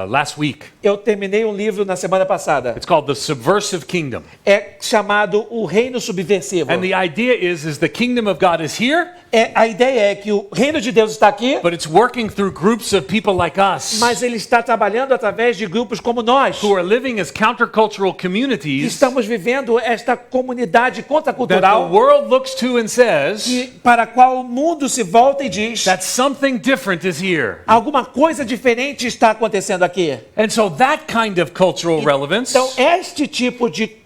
last week. Eu terminei um livro na semana passada. It's called The Subversive Kingdom. É chamado O Reino Subversivo. And the idea is the kingdom of God is here, A ideia é que o reino de Deus está aqui, but it's working through groups of people like us mas ele está trabalhando através de grupos como nós. who are living as countercultural Que communities estamos vivendo esta comunidade that the contracultural world looks to and says para a qual o mundo se volta e diz: that something different is here. alguma coisa diferente está acontecendo aqui. And so that kind of cultural relevance Então, este tipo de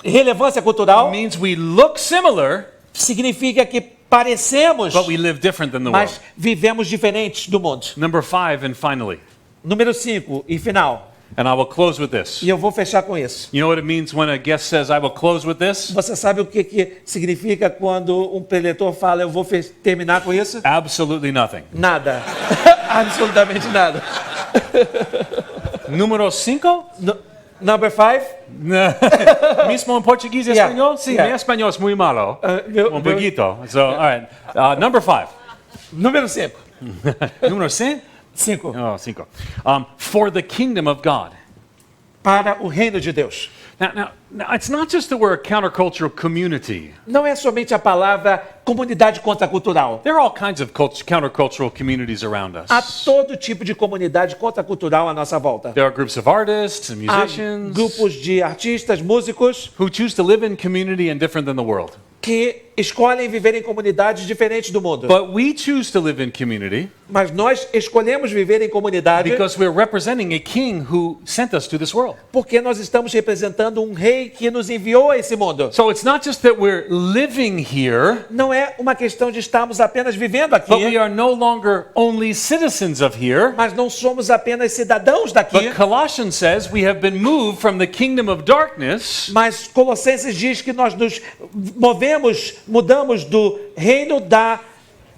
relevância cultural means we look similar, significa que parecemos, but we live different than the world. mas vivemos diferentes do mundo. Number 5, and finally, Número 5 e final. and I will close with this. E eu vou fechar com isso. You know what it means when a guest says, I will close with this? Você sabe o que significa quando um preletor fala eu vou terminar com isso? Absolutely nothing. Nada. Absolutamente nada. Número 5? Number 5? Mismo en portugués y Yeah, español? Sí, yeah. mi español es muy malo. meu- Un poquito. So, all right. Number 5. Número 5. Número 5? 5. Oh, 5. For the kingdom of God. Para o reino de Deus. Now, it's not just that we're a countercultural community. Não é somente a palavra comunidade contracultural. There are all kinds of countercultural communities around us. Há todo tipo de comunidade contracultural à nossa volta. There are groups of artists and Há musicians grupos de artistas, músicos who choose to live in community and different than the world. que escolhem viver em comunidades diferentes do mundo. But we choose to live in community Mas nós escolhemos viver em comunidade because we're representing a king who sent us to this world. porque nós estamos representando um rei que nos enviou a esse mundo. So it's not just that we're living here, Não é uma questão de estarmos apenas vivendo aqui, but we are no longer only citizens of here. mas não somos apenas cidadãos daqui. But Colossians says we have been moved from the kingdom of darkness Mas Colossenses diz que nós nos mudamos do reino da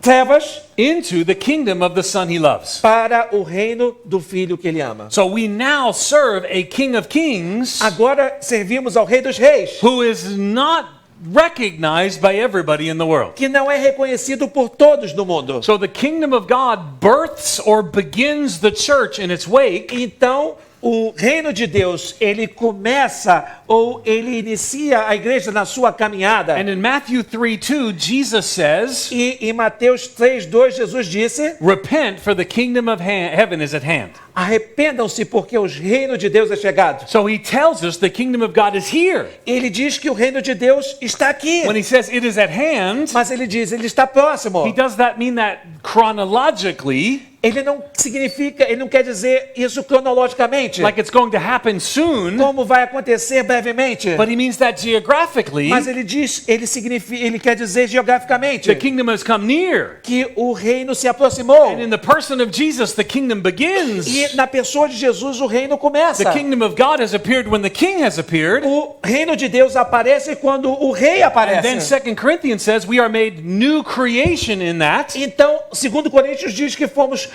trevas into the kingdom of the Son he loves. para o reino do filho que ele ama. So we now serve a King of Kings Agora servimos ao rei dos reis, who is not recognized by everybody in the world. que não é reconhecido por todos no mundo. So the kingdom of God births or begins the church in its wake, Então, o reino de Deus, ele começa ou ele inicia a igreja na sua caminhada. and in Matthew 3:2 Jesus says, E em Mateus 3:2 Jesus disse: repent for the kingdom of heaven is at hand. arrependam-se porque o reino de Deus é chegado. So he tells us the kingdom of God is here. Ele diz que o reino de Deus está aqui. When he says it is at hand, Mas ele diz, ele está próximo. he does that mean that chronologically, Ele não significa, ele não quer dizer isso cronologicamente, like it's going to happen soon, como vai acontecer brevemente. but he means that geographically, Mas ele diz, ele quer dizer geograficamente the kingdom has come near. que o reino se aproximou. And in the person of Jesus, the kingdom begins. E na pessoa de Jesus o reino começa. The kingdom of God has appeared when the king has appeared. O reino de Deus aparece quando o rei And then aparece. 2 Corinthians says we are made new creation in that. Então, 2 Coríntios diz que fomos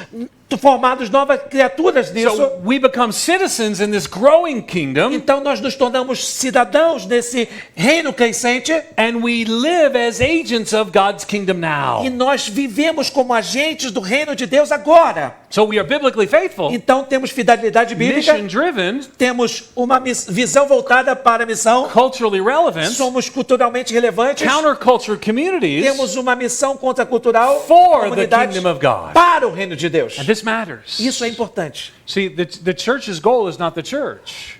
formados novas criaturas nisso. So we become citizens in this growing kingdom, Então nós nos tornamos cidadãos desse reino crescente and we live as agents of God's kingdom now. e nós vivemos como agentes do reino de Deus agora. So we are biblically faithful, Então temos fidelidade bíblica, mission driven, temos uma visão voltada para a missão, culturally relevant, somos culturalmente relevantes, counterculture communities temos uma missão contracultural, for the comunidade kingdom of God. para o reino de Deus. And this matters. Isso é importante. See, the church's goal is not the church.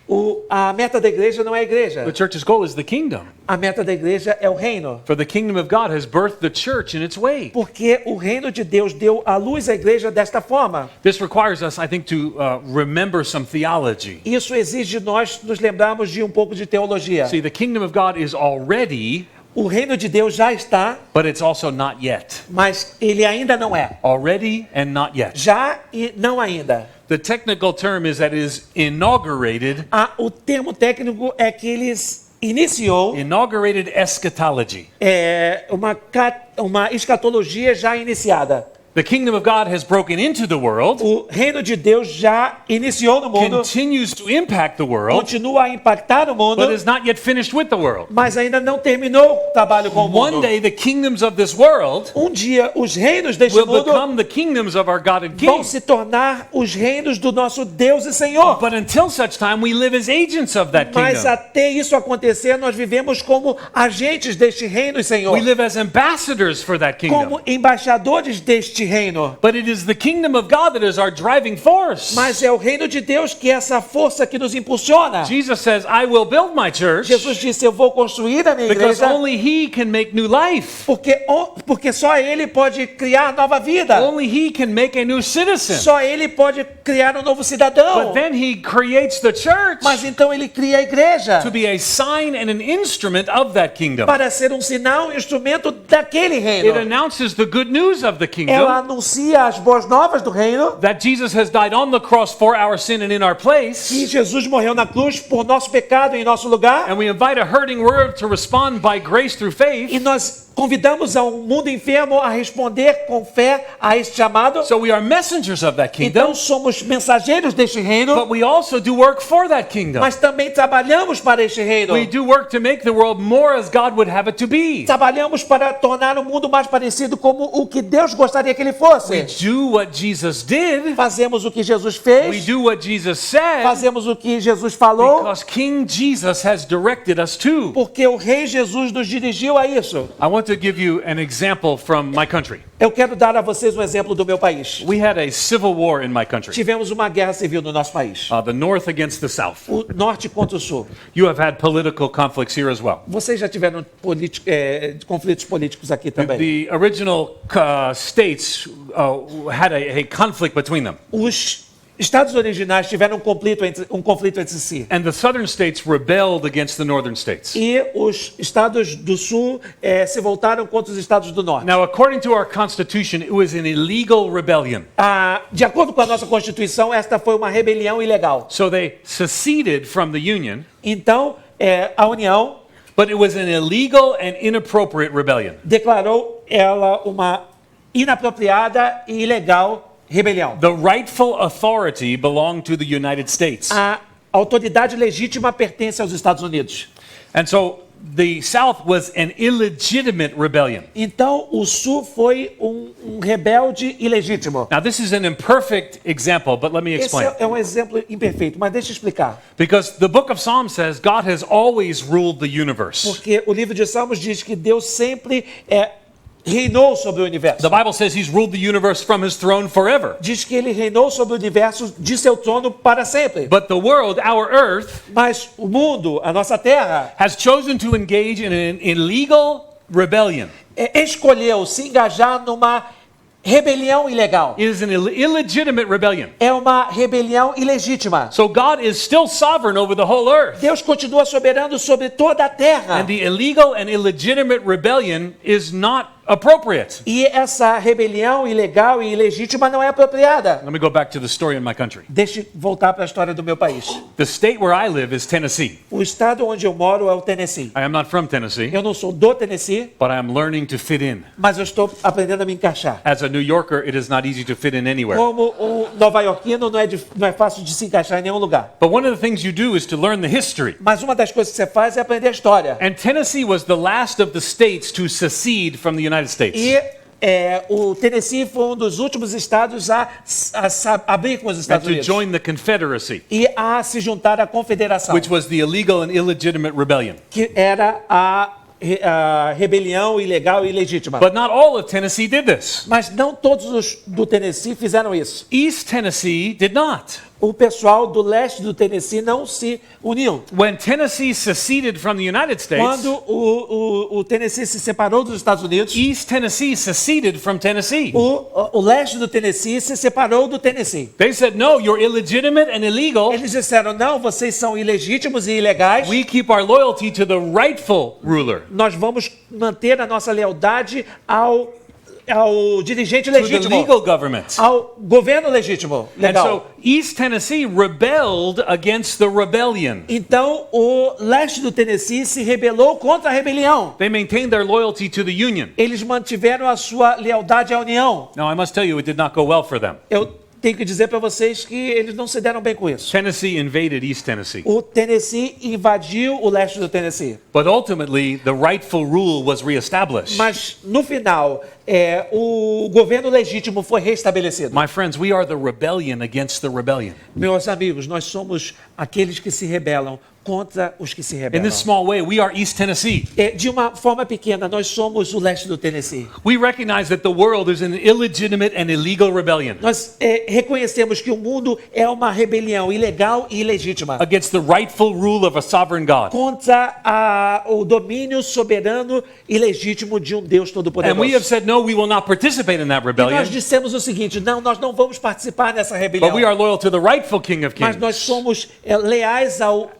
A meta da igreja não é a igreja. The church's goal is the kingdom. A meta da igreja é o reino. For the kingdom of God has birthed the church in its way. Porque o reino de Deus deu à luz à igreja desta forma. This requires us, I think, to remember some theology. Isso exige de nós nos lembrarmos de um pouco de teologia. See, the kingdom of God is already, O reino de Deus já está, but it's also not yet. mas ele ainda não é. Already and not yet. Já e não ainda. The technical term is that it is inaugurated, O termo técnico é que eles iniciou inaugurated eschatology. uma escatologia já iniciada. The kingdom of God has broken into the world, O reino de Deus já iniciou no mundo, continues to impact the world, continua a impactar o mundo, but is not yet finished with the world. mas ainda não terminou o trabalho com o One mundo. day the kingdoms of this world Um dia os reinos deste will mundo become the kingdoms of our God and vão King. se tornar os reinos do nosso Deus e Senhor. But until such time, we live as agents of that Mas kingdom. até isso acontecer, nós vivemos como agentes deste reino e Senhor, We live as ambassadors for that kingdom. como embaixadores deste este reino. But it is the kingdom of God that is our driving force. Mas é o reino de Deus que é essa força que nos impulsiona. Jesus says, I will build my church Jesus disse, eu vou construir a minha because igreja only He can make new life. porque só Ele pode criar nova vida. Only He can make a new citizen. Só Ele pode criar um novo cidadão. But then He creates the church Mas então Ele cria a igreja to be a sign and an instrument of that kingdom. para ser um sinal, um instrumento daquele It reino. announces the good news of the Ela kingdom, anuncia as boas novas do reino, that Jesus has died on the cross for our sin and in our que place. Jesus morreu na cruz por nosso pecado em nosso lugar. And we invite a hurting world to respond by grace through faith. E nós convidamos ao mundo enfermo a responder com fé a este chamado. So we are messengers of that kingdom, Então somos mensageiros deste reino, but we also do work for that kingdom. mas também trabalhamos para este reino. We do work to make the world more as God would have it to be. Trabalhamos para tornar o mundo mais parecido como o que Deus gostaria que ele We fosse. do what Jesus did. Fazemos o que Jesus We fez, do what Jesus said fazemos o que Jesus falou, because King Jesus has directed us to. porque o Rei Jesus nos dirigiu a isso. I want to give you an example from my country. Eu quero dar a vocês um exemplo do meu país. We had a civil war in my country. Tivemos uma guerra civil no nosso país. The North against the South. O norte contra o sul. You have had political conflicts here as well. Vocês já tiveram conflitos políticos aqui também. The original states had a conflict between them. Os estados originais tiveram um conflito entre si. And the southern states rebelled against the northern states. E os estados do sul se voltaram contra os estados do norte. Now, according to our constitution, it was an illegal rebellion. De acordo com a nossa Constituição, esta foi uma rebelião ilegal. So they seceded from the Union, Então, a União but it was an illegal and inappropriate rebellion. declarou ela uma inapropriada e ilegal rebelião. The rightful authority belonged to the United States. A autoridade legítima pertence aos Estados Unidos. And so the South was an illegitimate rebellion. Então, o sul foi um rebelde ilegítimo. Now, this is an imperfect example, but let me Esse explain. é um exemplo imperfeito, mas deixa eu explicar. Because the book of Psalms says God has always ruled the universe. Porque o livro de Salmos diz que Deus sempre reinou sobre o universo. The Bible says he's ruled the universe from his throne forever. Diz que ele reinou sobre o universo de seu trono para sempre. But the world, our earth, Mas o mundo, a nossa terra, has chosen to engage in an illegal rebellion. Escolheu se engajar numa rebelião ilegal. It is an illegitimate rebellion. É uma rebelião ilegítima. So God is still sovereign over the whole earth. Deus continua soberano sobre toda a terra. And the illegal and illegitimate rebellion is not appropriate. E essa rebelião ilegal e ilegítima não é apropriada. Let me go back to the story in my country. Deixa eu voltar para a história do meu país. The state where I live is Tennessee. O estado onde eu moro é o Tennessee. I am not from Tennessee, Eu não sou do Tennessee, but I am learning to fit in. mas eu estou aprendendo a me encaixar. As a New Yorker, it is not easy to fit in anywhere. Como um nova-iorquino, não é fácil de se encaixar em nenhum lugar. But one of the things you do is to learn the history. Mas uma das coisas que você faz é aprender a história. And Tennessee was the last of the states to secede from the United States. E o Tennessee foi um dos últimos estados a abrir com os And Estados to Unidos join the Confederacy, e a se juntar à confederação, which was the illegal and illegitimate rebellion. que era a rebelião ilegal e ilegítima. But not all of Tennessee did this. Mas não todos os do Tennessee fizeram isso. East Tennessee did not. O pessoal do leste do Tennessee não se uniu. When Tennessee seceded from the United States, Quando o Tennessee se separou dos Estados Unidos, East Tennessee seceded from Tennessee. o leste do Tennessee se separou do Tennessee. They said, no, you're illegitimate and illegal. Eles disseram, não, vocês são ilegítimos e ilegais. We keep our loyalty to the rightful ruler, Nós vamos manter a nossa lealdade ao dirigente to the legítimo, legal government. ao governo legítimo, And legal. so East Tennessee rebelled against the rebellion. Então, o leste do Tennessee se rebelou contra a rebelião. They maintained their loyalty to the Union. Eles mantiveram a sua lealdade à União. Now, I must tell you, it did not go well for them. Eu tenho que dizer para vocês que eles não se deram bem com isso. Tennessee invaded East Tennessee. O Tennessee invadiu o leste do Tennessee. But ultimately, the rightful rule was reestablished. Mas, no final, o governo legítimo foi restabelecido. My friends, we are the rebellion against the rebellion. Meus amigos, nós somos aqueles que se rebelam contra os que se In rebelam. this small way, we are East Tennessee. De uma forma pequena, nós somos o leste do Tennessee. We recognize that the world is an illegitimate and illegal rebellion Nós reconhecemos que o mundo é uma rebelião ilegal e ilegítima against the rightful rule of a sovereign God. contra o domínio soberano e legítimo de um Deus And Todo-Poderoso. we have said, no, we will not participate in that E rebellion, nós dissemos o seguinte: não, nós não vamos participar dessa rebelião, but we are loyal to the rightful King of mas Kings, nós somos leais ao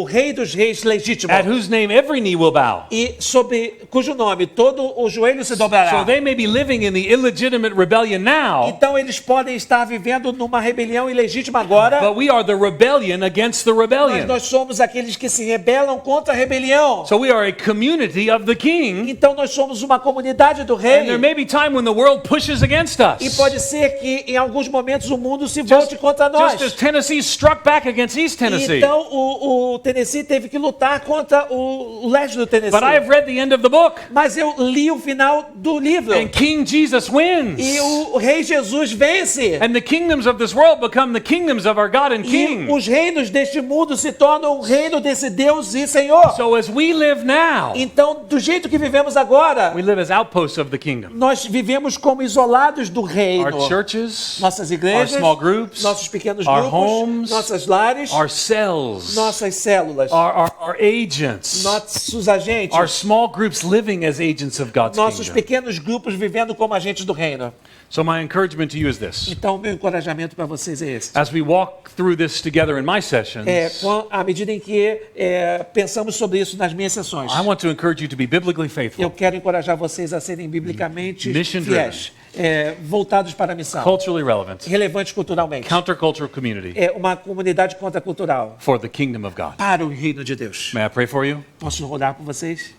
Rei dos Reis legítimo, at whose name every knee will bow. e sobre cujo nome todo o joelho se dobrará. So they may be living in the illegitimate rebellion now, Então eles podem estar vivendo numa rebelião ilegítima agora, but we are the rebellion against the mas rebellion. nós somos aqueles que se rebelam contra a rebelião. So we are a community of the King, Então nós somos uma comunidade do and there Rei. may be time when the world pushes against E us. pode ser que em alguns momentos o mundo se volte contra nós. Just as Tennessee struck back against East Tennessee. Então o Tennessee teve que lutar contra o leste do Tennessee. But I have read the end of the book, Mas eu li o final do livro. and King Jesus wins. E o Rei Jesus vence. And the kingdoms of this world become the kingdoms of our God and E King. os reinos deste mundo se tornam o reino desse Deus e Senhor. So as we live now, Então, do jeito que vivemos agora, we live as outposts of the kingdom. nós vivemos como isolados do reino. Our churches, Nossas our igrejas, small groups, nossos pequenos our grupos, homes, nossas lares, our cells, nossas células, our agents, nossos agentes, our small groups living as agents of God's nossos kingdom. pequenos grupos vivendo como agentes do reino. So my encouragement to you is this. Então, meu encorajamento para vocês é esse. As we walk through this together in my sessions, À medida em que pensamos sobre isso nas minhas sessões, I want to encourage you to be biblically eu faithful, quero encorajar vocês a serem biblicamente Mission fiéis, voltados para a missão, culturally relevant, relevantes culturalmente. countercultural community É uma comunidade contracultural for the kingdom of God. para o reino de Deus. May I pray for you? Posso orar por vocês?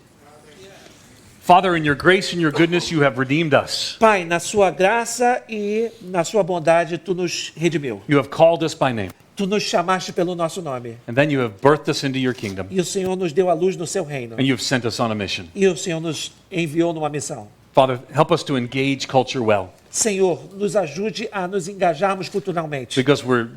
Father, in your grace and your goodness, you have redeemed us. Pai, na sua graça e na sua bondade, tu nos redimiu. You have called us by name, Tu nos chamaste pelo nosso nome. and then you have birthed us into your kingdom, E o Senhor nos deu a luz no seu reino. and you have sent us on a mission. E o Senhor nos enviou numa missão. Father, help us to engage culture well, Senhor, nos ajude a nos engajarmos culturalmente. because we're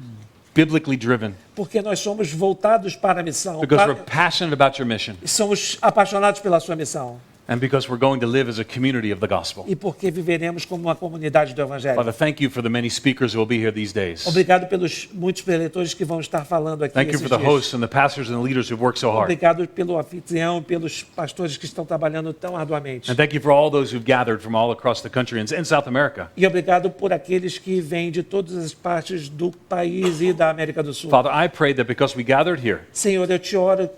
biblically driven, Porque nós somos voltados para a missão. because we're passionate about your mission, Somos apaixonados pela sua missão. and because we're going to live as a community of the gospel. E porque viveremos como uma comunidade do Evangelho. Father, thank you for the many speakers who will be here these days. Obrigado pelos muitos preletores que vão estar falando aqui Thank you esses for the dias. hosts and the pastors and the leaders who've worked so hard. Obrigado pelo anfitrião, pelos pastores que estão trabalhando tão arduamente. And thank you for all those who've gathered from all across the country and South America. E obrigado por aqueles que vêm de todas as partes do país e da América do Sul. Father, I pray that because we gathered here, Senhor, eu te oro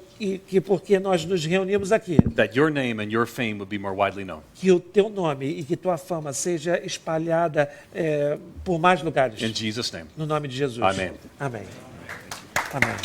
que porque nós nos reunimos aqui, that your name and your fame would be more widely known. que o teu nome e que tua fama seja espalhada por mais lugares. In Jesus' name. No nome de Jesus. Amém. Amém. Amém.